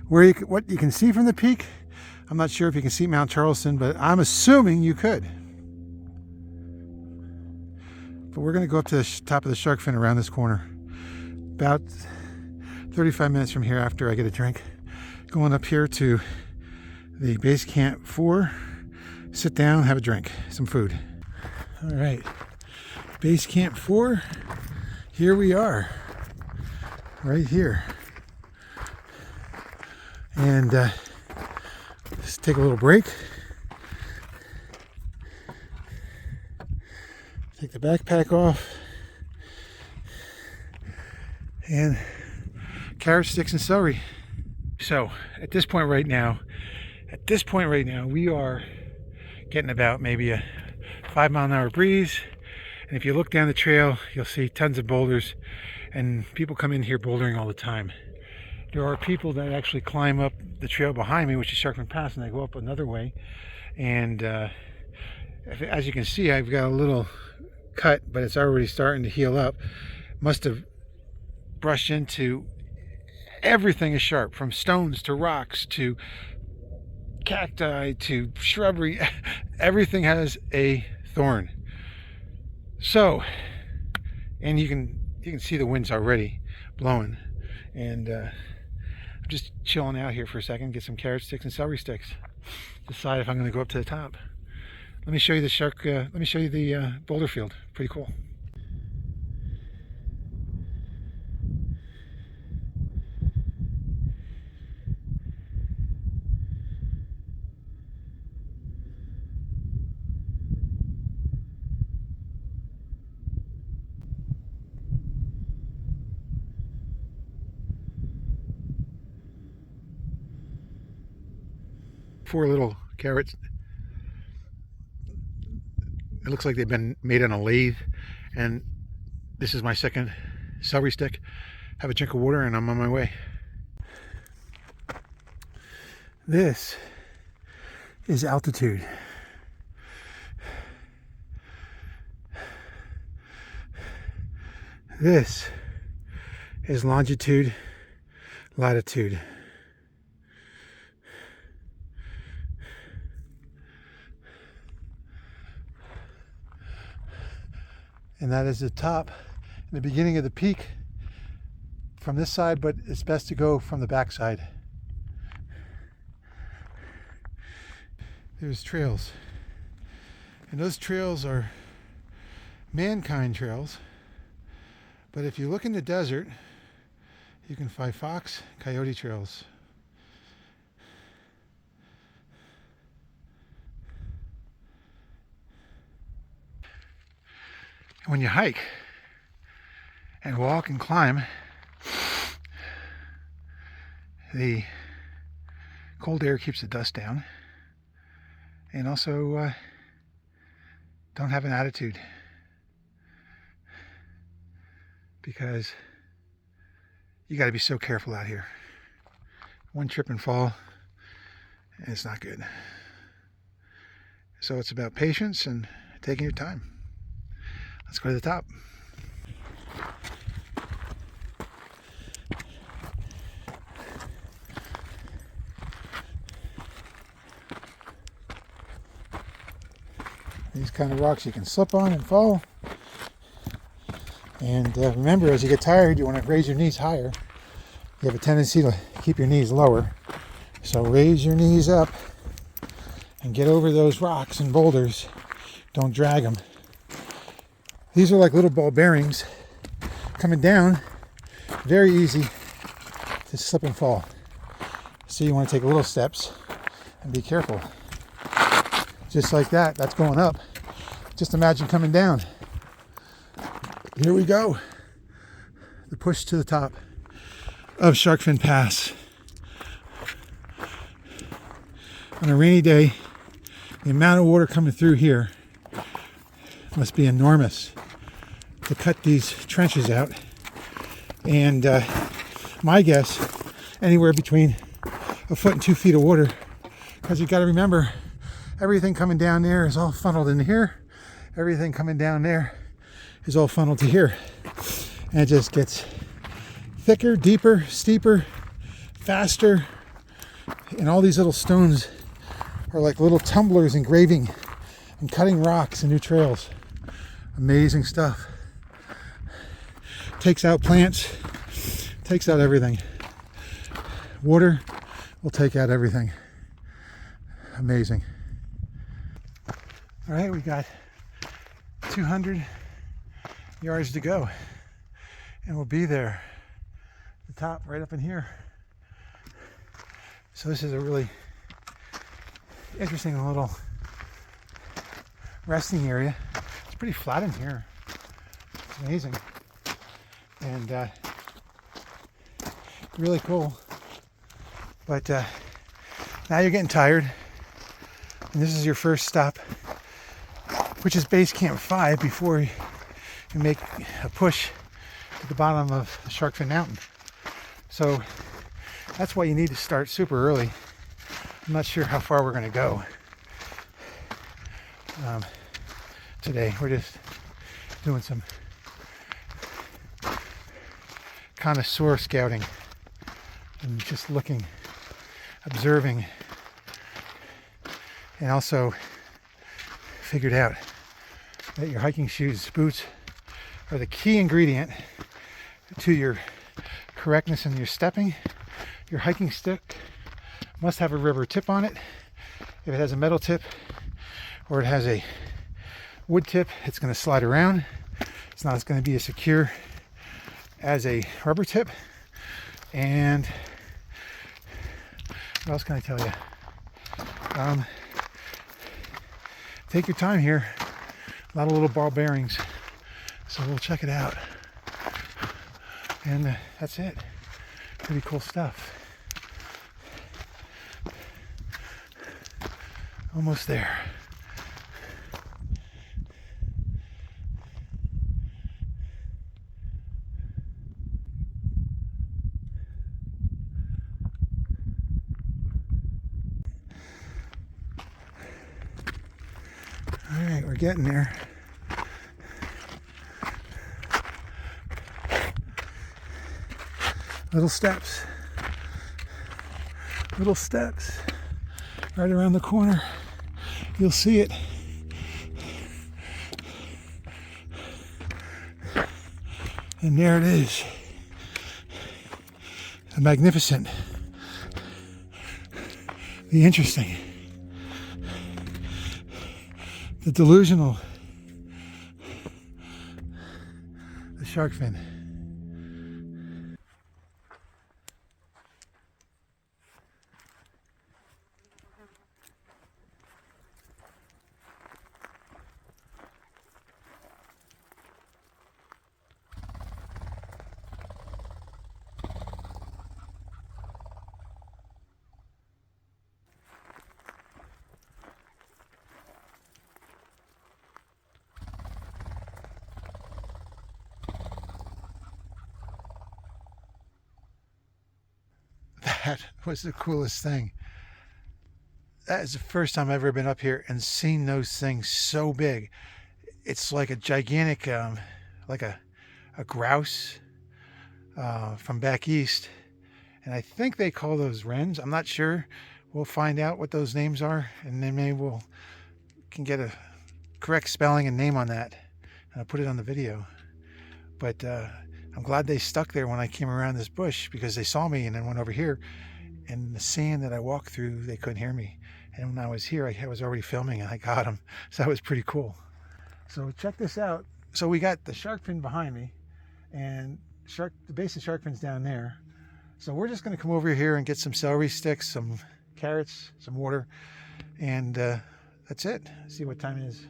What you can see from the peak, I'm not sure if you can see Mount Charleston, but I'm assuming you could. But we're going to go up to the top of the shark fin around this corner. About 35 minutes from here after I get a drink. Going up here to the base camp 4, sit down, have a drink, some food. All right, base camp 4, here we are, right here. And let's take a little break. Take the backpack off. And carrot sticks and celery. So at this point right now, we are getting about maybe a 5 mile an hour breeze. And if you look down the trail, you'll see tons of boulders, and people come in here bouldering all the time. There are people that actually climb up the trail behind me, which is Shark Fin Pass, and they go up another way. And as you can see, I've got a little cut, but it's already starting to heal up. Must have brushed into everything is sharp, from stones to rocks to cacti to shrubbery. Everything has a thorn. So, and you can see the winds already blowing. And I'm just chilling out here for a second, get some carrot sticks and celery sticks. Decide if I'm going to go up to the top. Let me show you the let me show you the boulder field. Pretty cool. Four little carrots. It looks like they've been made on a lathe. And this is my second celery stick. Have a drink of water and I'm on my way. This is altitude. This is longitude, latitude. And that is the top and the beginning of the peak from this side, but it's best to go from the back side. There's trails, and those trails are mankind trails, but if you look in the desert, you can find fox, coyote trails. When you hike and walk and climb, the cold air keeps the dust down, and also don't have an attitude, because you got to be so careful out here. One trip and fall and it's not good. So it's about patience and taking your time. Let's go to the top. These kind of rocks you can slip on and fall. And remember, as you get tired, you want to raise your knees higher. You have a tendency to keep your knees lower. So raise your knees up and get over those rocks and boulders. Don't drag them. These are like little ball bearings coming down. Very easy to slip and fall. So you want to take little steps and be careful. Just like that, that's going up. Just imagine coming down. Here we go. The push to the top of Sharkfin Pass. On a rainy day, the amount of water coming through here must be enormous to cut these trenches out. And my guess, anywhere between 1 foot and 2 feet of water, because you got to remember, everything coming down there is all funneled in here. Everything coming down there is all funneled to here. And it just gets thicker, deeper, steeper, faster. And all these little stones are like little tumblers engraving and cutting rocks and new trails. Amazing stuff. Takes out plants, takes out everything. Water will take out everything. Amazing. All right, we got 200 yards to go, and we'll be there. The top right up in here. So this is a really interesting little resting area. It's pretty flat in here. It's amazing. And really cool. But now you're getting tired, and this is your first stop, which is base camp 5, before you make a push to the bottom of the Sharkfin Mountain. So that's why you need to start super early. I'm not sure how far we're going to go today. We're just doing some connoisseur scouting and just looking, observing and also figured out that your hiking shoes, boots, are the key ingredient to your correctness in your stepping. Your hiking stick must have a rubber tip on it. If it has a metal tip or it has a wood tip, it's going to slide around. It's not going to be as secure as a rubber tip. And what else can I tell you? Take your time here. A lot of little ball bearings. So we'll check it out. And that's it. Pretty cool stuff. Almost there. All right, we're getting there. Little steps. Little steps. Right around the corner. You'll see it. And there it is. The magnificent. The interesting. The delusional. The shark fin. That was the coolest thing. That is the first time I've ever been up here and seen those things so big. It's like a gigantic, like a grouse from back east. And I think they call those wrens. I'm not sure. We'll find out what those names are, and then maybe we'll can get a correct spelling and name on that. And I'll put it on the video. But I'm glad they stuck there when I came around this bush, because they saw me and then went over here. And the sand that I walked through, they couldn't hear me. And when I was here, I was already filming and I got them. So that was pretty cool. So check this out. So we got the shark fin behind me, and the base of shark fin's down there. So we're just going to come over here and get some celery sticks, some carrots, some water, and that's it. See what time it is.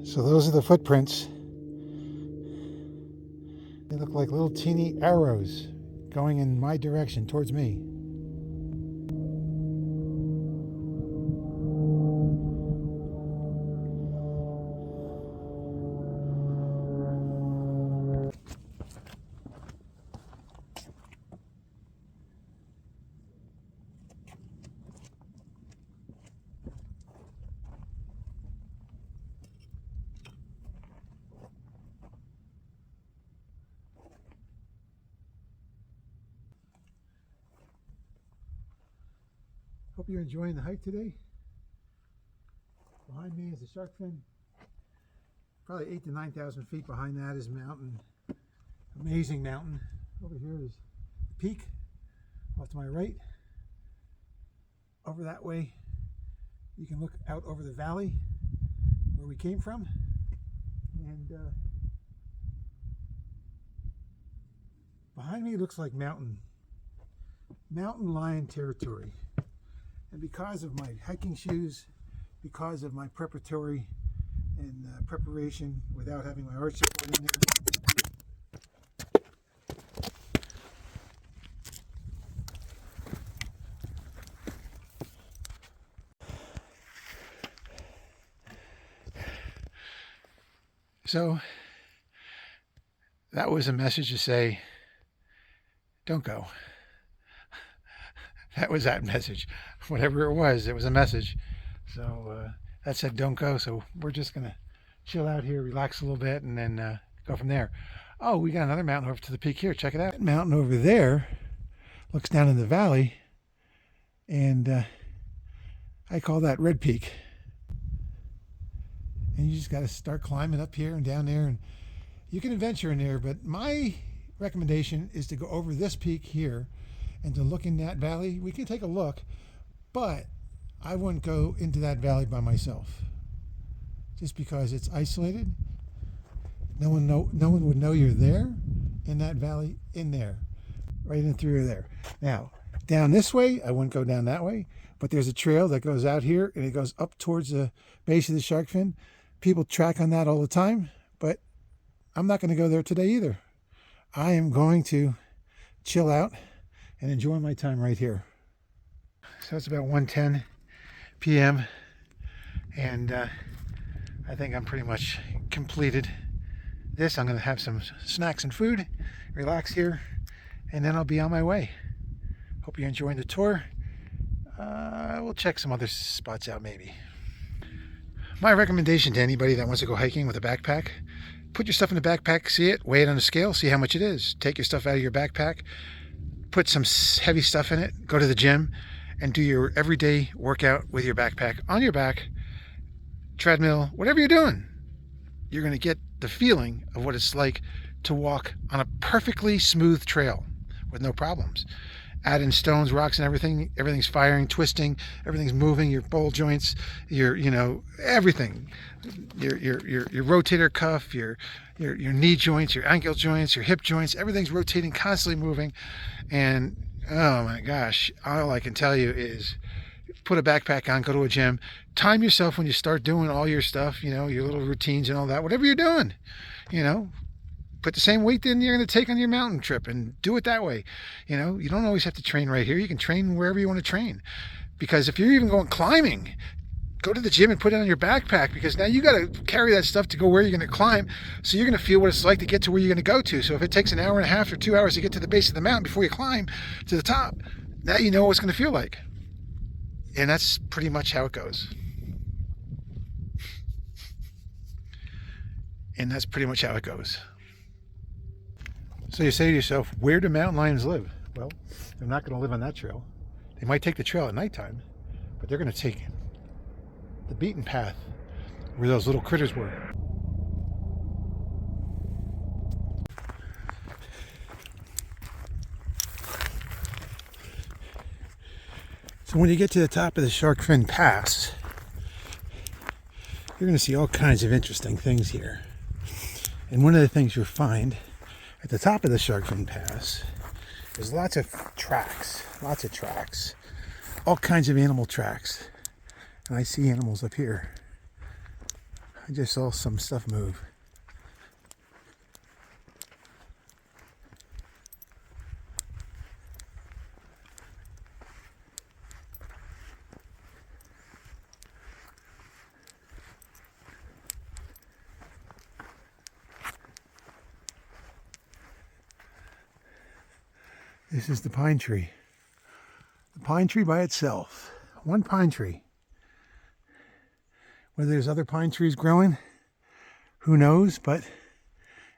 So those are the footprints. They look like little teeny arrows going in my direction towards me. Hope you're enjoying the hike today. Behind me is the shark fin. Probably 8,000 to 9,000 feet behind that is mountain. Amazing mountain. Over here is the peak. Off to my right. Over that way, you can look out over the valley where we came from. And behind me looks like mountain lion territory. And because of my hiking shoes, because of my preparatory and preparation without having my arch support in there, So that was a message to say, don't go. That was that message. Whatever it was a message. So that said, don't go. So we're just going to chill out here, relax a little bit, and then go from there. Oh, we got another mountain over to the peak here. Check it out. That mountain over there looks down in the valley, and I call that Red Peak. And you just got to start climbing up here and down there, and you can adventure in there, but my recommendation is to go over this peak here and to look in that valley. We can take a look, but I wouldn't go into that valley by myself, just because it's isolated. No one would know you're there in that valley, in there, right in through there. Now, down this way, I wouldn't go down that way, but there's a trail that goes out here and it goes up towards the base of the shark fin. People track on that all the time, but I'm not going to go there today either. I am going to chill out and enjoy my time right here. So it's about 1:10 p.m. and I think I'm pretty much completed this. I'm going to have some snacks and food, relax here, and then I'll be on my way. Hope you're enjoying the tour. We'll check some other spots out maybe. My recommendation to anybody that wants to go hiking with a backpack: put your stuff in the backpack, see it, weigh it on a scale, see how much it is. Take your stuff out of your backpack, put some heavy stuff in it, go to the gym, and do your everyday workout with your backpack on your back, treadmill, whatever you're doing. You're going to get the feeling of what it's like to walk on a perfectly smooth trail with no problems. Add in stones, rocks, and everything. Everything's firing, twisting. Everything's moving. Your ball joints, everything. Your rotator cuff, your knee joints, your ankle joints, your hip joints. Everything's rotating, constantly moving. And oh my gosh, all I can tell you is put a backpack on, go to a gym, time yourself when you start doing all your stuff, your little routines and all that, whatever you're doing, put the same weight in you're going to take on your mountain trip and do it that way. You don't always have to train right here. You can train wherever you want to train, because if you're even going climbing, go to the gym and put it on your backpack, because now you got to carry that stuff to go where you're going to climb. So you're going to feel what it's like to get to where you're going to go to. So if it takes an hour and a half or 2 hours to get to the base of the mountain before you climb to the top, now you know what it's going to feel like. And that's pretty much how it goes. And that's pretty much how it goes. So you say to yourself, where do mountain lions live? Well, they're not going to live on that trail. They might take the trail at nighttime, but they're going to take the beaten path where those little critters were. So when you get to the top of the Shark Fin Pass, you're going to see all kinds of interesting things here. And one of the things you'll find at the top of the Shark Fin Pass is lots of tracks, all kinds of animal tracks. And I see animals up here. I just saw some stuff move. This is the pine tree. The pine tree by itself. One pine tree. Whether there's other pine trees growing, who knows, but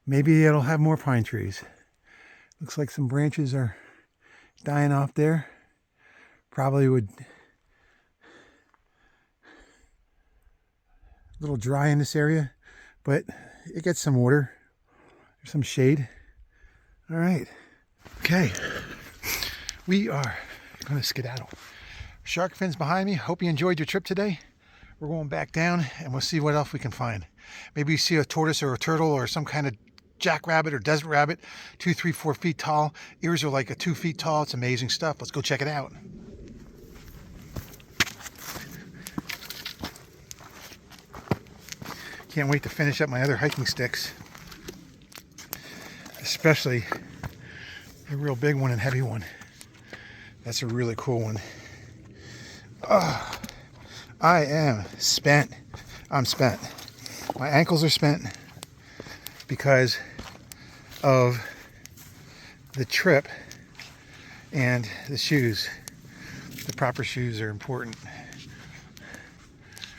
maybe it'll have more pine trees. Looks like some branches are dying off there. Probably would a little dry in this area, but it gets some water. There's some shade. All right. Okay, we are going to skedaddle. Shark fins behind me. Hope you enjoyed your trip today. We're going back down and we'll see what else we can find. Maybe you see a tortoise or a turtle or some kind of jackrabbit or desert rabbit, 2, 3, 4 feet tall. Ears are like 2 feet tall. It's amazing stuff. Let's go check it out. Can't wait to finish up my other hiking sticks, especially a real big one and heavy one. That's a really cool one. Oh, I am spent. I'm spent. My ankles are spent. because of the trip and the shoes. The proper shoes are important,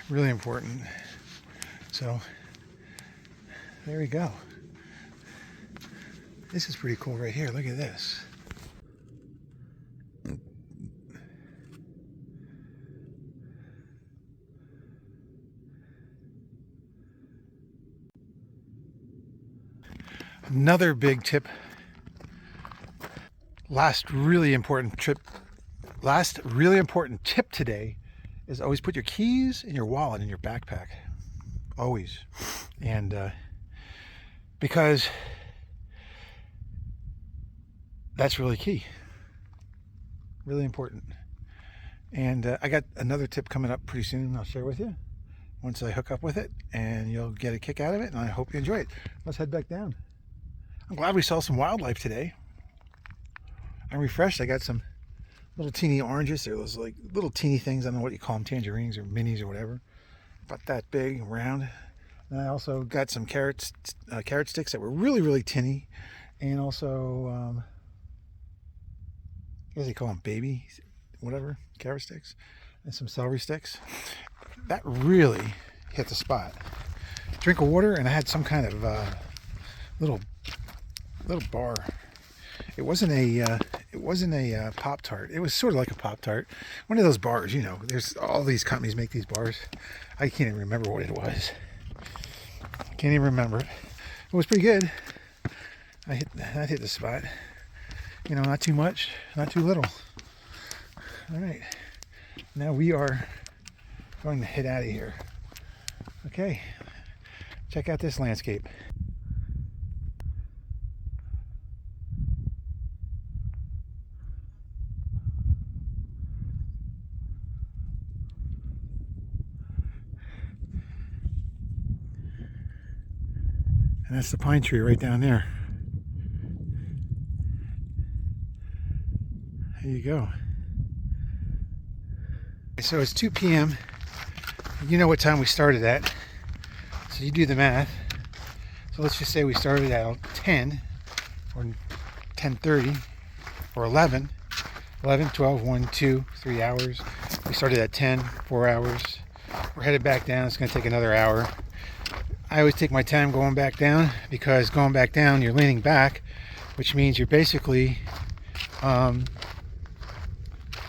really important. So there we go. This is pretty cool right here. Look at this. Another big tip. Last really important tip today is always put your keys in your wallet in your backpack. Always. And because that's really key. Really important. And I got another tip coming up pretty soon I'll share with you once I hook up with it, and you'll get a kick out of it, and I hope you enjoy it. Let's head back down. I'm glad we saw some wildlife today. I'm refreshed. I got some little teeny oranges. They're those like little teeny things. I don't know what you call them, tangerines or minis or whatever. About that big and round. And I also got some carrot sticks that were really, really tinny. And also, I guess they call them baby, whatever, carrot sticks. And some celery sticks. That really hit the spot. Drink of water, and I had some kind of little bar. It wasn't a Pop-Tart. It was sort of like a Pop-Tart. One of those bars, you know. There's all these companies make these bars. I can't even remember what it was. Can't even remember it. It was pretty good. That hit the spot. You know, not too much, not too little. All right. Now we are going to head out of here. Okay. Check out this landscape. And that's the pine tree right down there. There you go. So it's 2 p.m. You know what time we started at. So you do the math. So let's just say we started at 10 or 10:30 or 11. 11, 12, 1, 2, 3 hours. We started at 10, 4 hours. We're headed back down. It's going to take another hour. I always take my time going back down, because going back down, you're leaning back, which means you're basically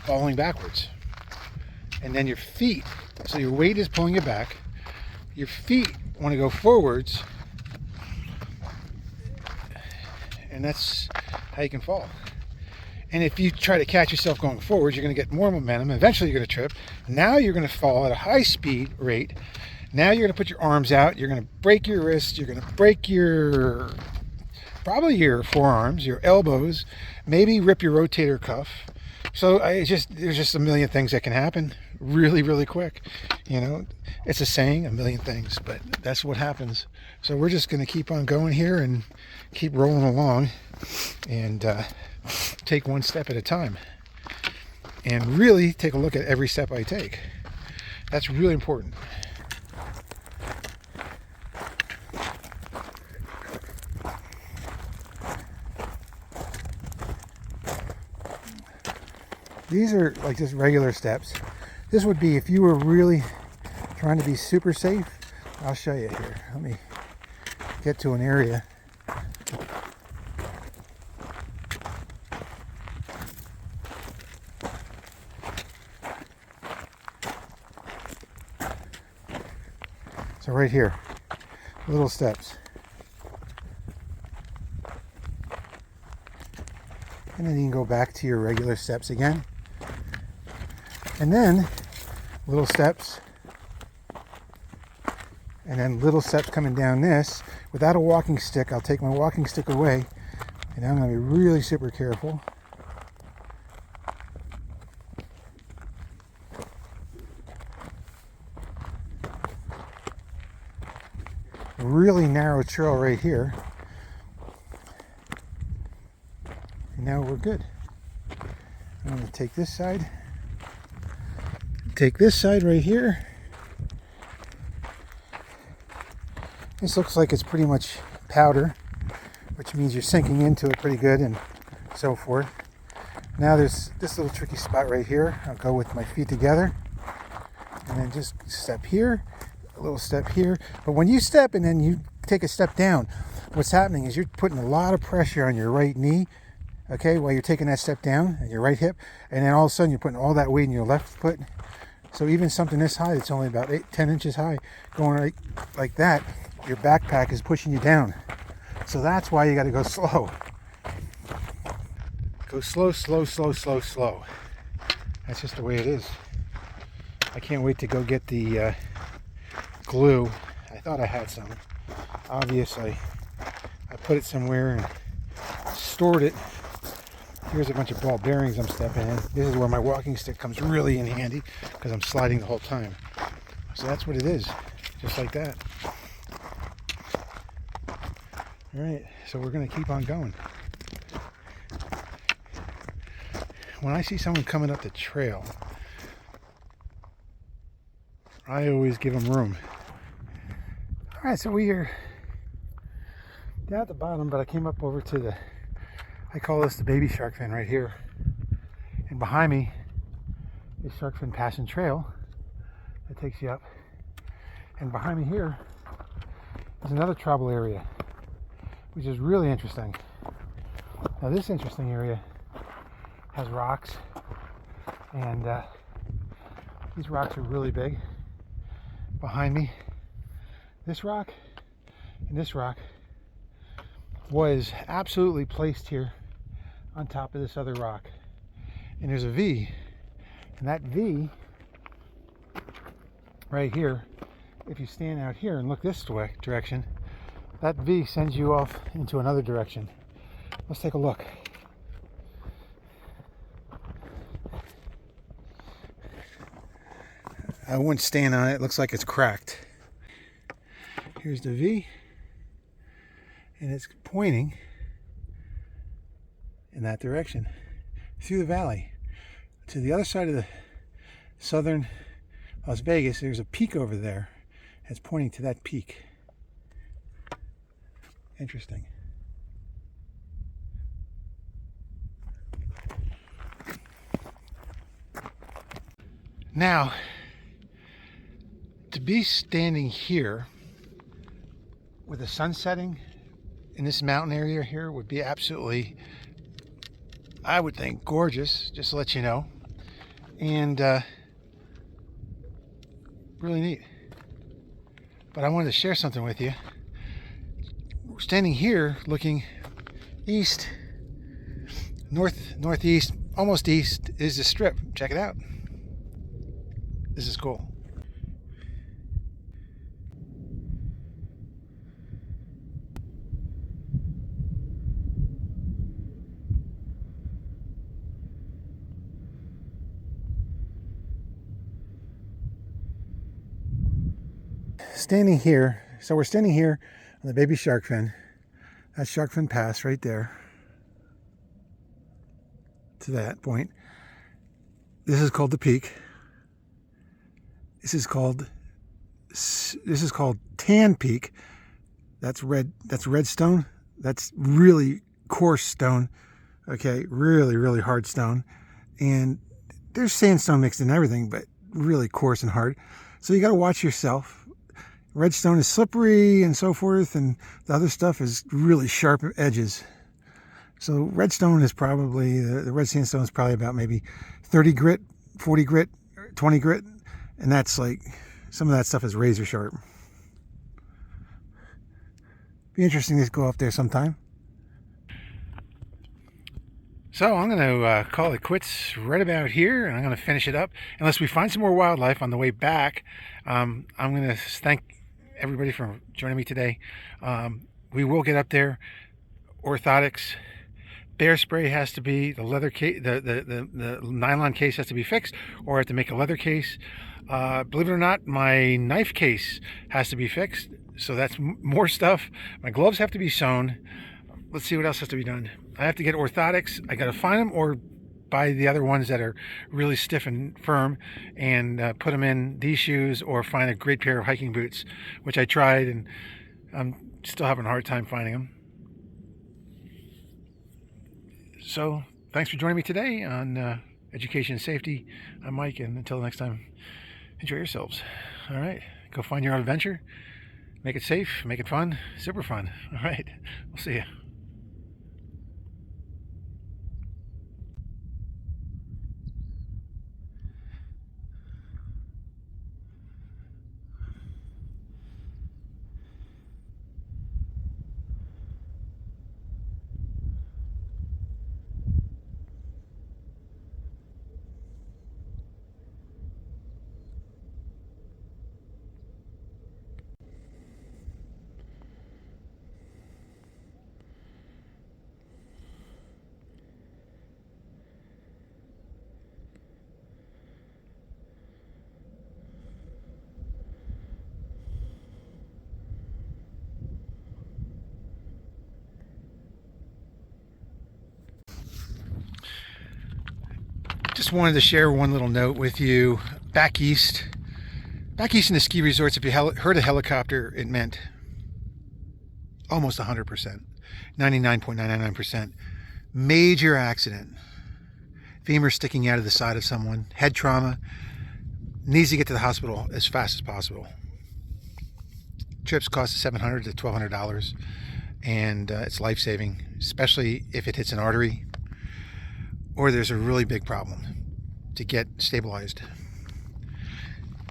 falling backwards. And then your feet, so your weight is pulling you back. Your feet want to go forwards, and that's how you can fall. And if you try to catch yourself going forwards, you're going to get more momentum. Eventually you're going to trip. Now you're going to fall at a high speed rate. Now you're going to put your arms out. You're going to break your wrists. You're going to break probably your forearms, your elbows, maybe rip your rotator cuff. So there's just a million things that can happen really, really quick. You know, it's a saying, a million things, but that's what happens. So we're just going to keep on going here and keep rolling along, and take one step at a time, and really take a look at every step I take. That's really important. These are like just regular steps. This would be if you were really trying to be super safe. I'll show you here. Let me get to an area. So right here, little steps. And then you can go back to your regular steps again. And then little steps. And then little steps coming down this. Without a walking stick, I'll take my walking stick away. And I'm going to be really super careful. Really narrow trail right here. And now we're good. I'm going to take this side. Take this side right here. This looks like it's pretty much powder, which means you're sinking into it pretty good and so forth. Now there's this little tricky spot right here. I'll go with my feet together and then just step here, a little step here. But when you step and then you take a step down, what's happening is you're putting a lot of pressure on your right knee, okay, while you're taking that step down and your right hip, and then all of a sudden you're putting all that weight in your left foot. So even something this high, it's only about 10 inches high, going right like that, your backpack is pushing you down. So that's why you got to go slow. Go slow, slow, slow, slow, slow. That's just the way it is. I can't wait to go get the glue. I thought I had some. Obviously, I put it somewhere and stored it. Here's a bunch of ball bearings I'm stepping in. This is where my walking stick comes really in handy because I'm sliding the whole time. So that's what it is, just like that. All right, so we're going to keep on going. When I see someone coming up the trail, I always give them room. All right, so we are down at the bottom, but I came up over to the, I call this the baby shark fin right here. And behind me is Shark Fin Passing Trail that takes you up. And behind me here is another travel area, which is really interesting. Now this interesting area has rocks, and these rocks are really big. Behind me, this rock and this rock was absolutely placed here on top of this other rock. And there's a V, and that V right here, if you stand out here and look this direction, that V sends you off into another direction. Let's take a look. I wouldn't stand on it. It looks like it's cracked. Here's the V, and it's pointing in that direction through the valley. To the other side of the southern Las Vegas, there's a peak over there. It's pointing to that peak. Interesting. Now, to be standing here with the sun setting in this mountain area here would be absolutely, I would think, gorgeous, just to let you know. And really neat. But I wanted to share something with you. Standing here looking east, northeast, almost east, is the strip. Check it out. This is cool. Standing here, so we're standing here on the baby shark fin. That's Shark Fin Pass right there. To that point. This is called the peak. This is called Tan Peak. That's red stone. That's really coarse stone. Okay, really hard stone. And there's sandstone mixed in everything, but really coarse and hard. So you got to watch yourself. Redstone is slippery and so forth, and the other stuff is really sharp edges. So redstone is probably, the red sandstone is probably about maybe 30 grit, 40 grit, 20 grit, and that's like, some of that stuff is razor sharp. Be interesting to go up there sometime. So I'm going to call it quits right about here, and I'm going to finish it up. Unless we find some more wildlife on the way back, I'm going to thank everybody for joining me today. We will get up there. Orthotics, bear spray has to be, the leather case, the nylon case has to be fixed, or I have to make a leather case. Believe it or not, my knife case has to be fixed, so that's more stuff. My gloves have to be sewn. Let's see what else has to be done. I have to get orthotics. I got to find them or buy the other ones that are really stiff and firm and put them in these shoes, or find a great pair of hiking boots, which I tried, and I'm still having a hard time finding them. So thanks for joining me today on Education and Safety. I'm Mike, and until next time, enjoy yourselves. All right, go find your own adventure. Make it safe, make it fun, super fun. All right, we'll see you. Just wanted to share one little note with you. Back east in the ski resorts, if you heard a helicopter, it meant almost 100%, 99.999%. Major accident. Femur sticking out of the side of someone, head trauma, needs to get to the hospital as fast as possible. Trips cost $700 to $1,200, and it's life-saving, especially if it hits an artery or there's a really big problem to get stabilized.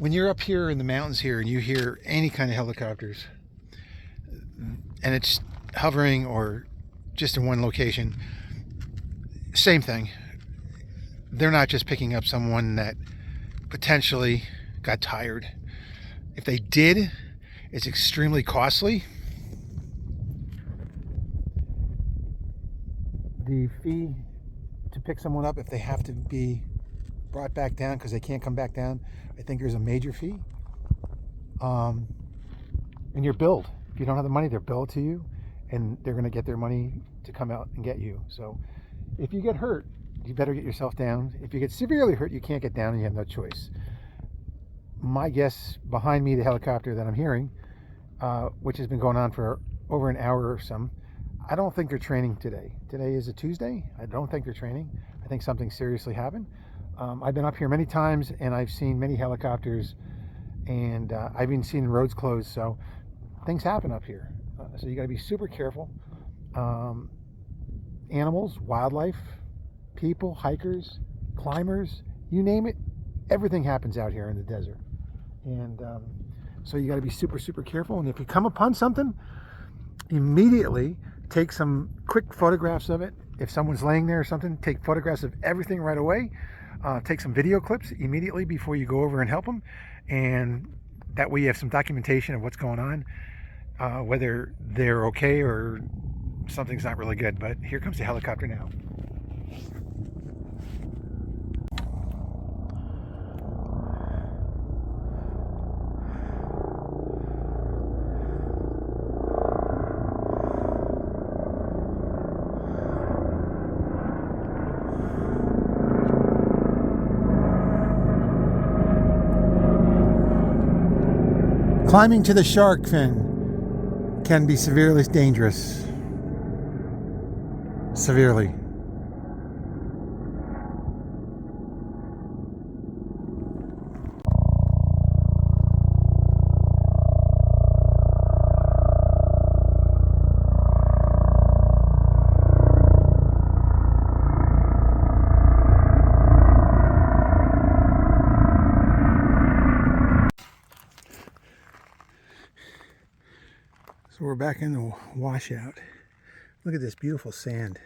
When you're up here in the mountains here and you hear any kind of helicopters and it's hovering or just in one location, same thing. They're not just picking up someone that potentially got tired. If they did, it's extremely costly. The fee to pick someone up, if they have to be brought back down because they can't come back down, I think there's a major fee. And you're billed. If you don't have the money, they're billed to you, and they're going to get their money to come out and get you. So if you get hurt, you better get yourself down. If you get severely hurt, you can't get down and you have no choice. My guess, behind me, the helicopter that I'm hearing, which has been going on for over an hour or some, I don't think they're training today. Today is a Tuesday. I don't think they're training. I think something seriously happened. I've been up here many times and I've seen many helicopters, and I've even seen roads closed. So things happen up here. So you got to be super careful. Animals, wildlife, people, hikers, climbers, you name it, everything happens out here in the desert. And so you got to be super, super careful. And if you come upon something, immediately take some quick photographs of it. If someone's laying there or something, take photographs of everything right away. Take some video clips immediately before you go over and help them. And that way you have some documentation of what's going on, whether they're okay or something's not really good. But here comes the helicopter now. Climbing to the shark fin can be severely dangerous. Severely. So we're back in the washout. Look at this beautiful sand.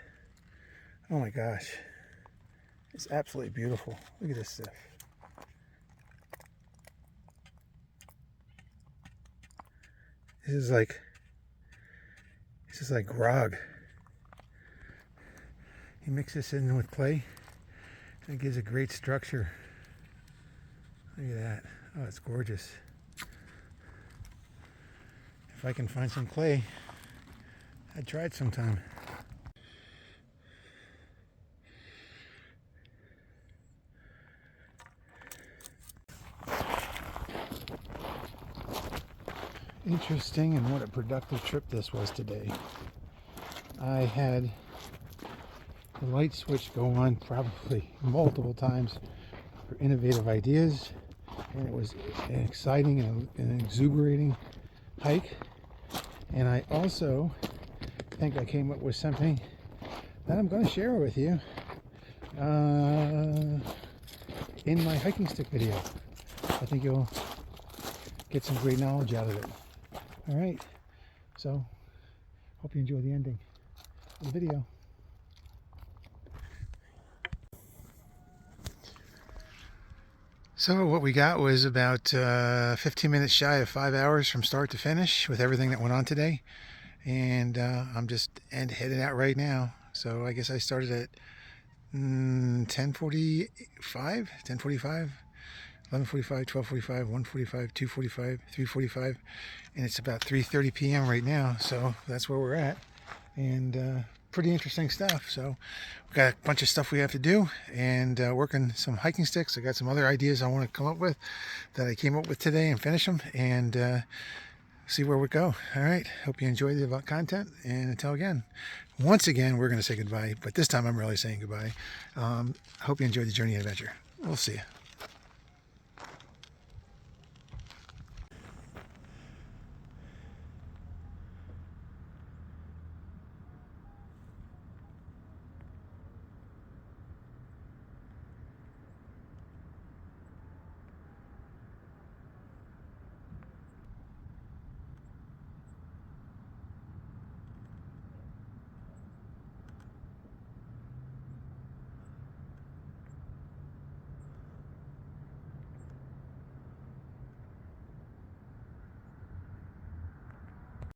Oh my gosh. It's absolutely beautiful. Look at this stuff. This is like grog. You mix this in with clay and it gives a great structure. Look at that. Oh, it's gorgeous. If I can find some clay, I'd try it sometime. interesting and what a productive trip this was today. I had the light switch go on probably multiple times for innovative ideas, and it was an exciting and an exuberating hike. And I also think I came up with something that I'm going to share with you in my hiking stick video. I think you'll get some great knowledge out of it. All right, so hope you enjoy the ending of the video. So what we got was about 15 minutes shy of 5 hours from start to finish with everything that went on today. And I'm just heading out right now. So I guess I started at 10:45, 10:45, 11:45, 12:45, 1:45, 2:45, 3:45, and it's about 3:30 p.m. right now. So that's where we're at, and pretty interesting stuff. So we've got a bunch of stuff we have to do, and working some hiking sticks. I got some other ideas I want to come up with that I came up with today and finish them, and see where we go. All right, hope you enjoy the content, and until again, once again, we're going to say goodbye, but this time I'm really saying goodbye. Hope you enjoyed the journey and adventure. We'll see you.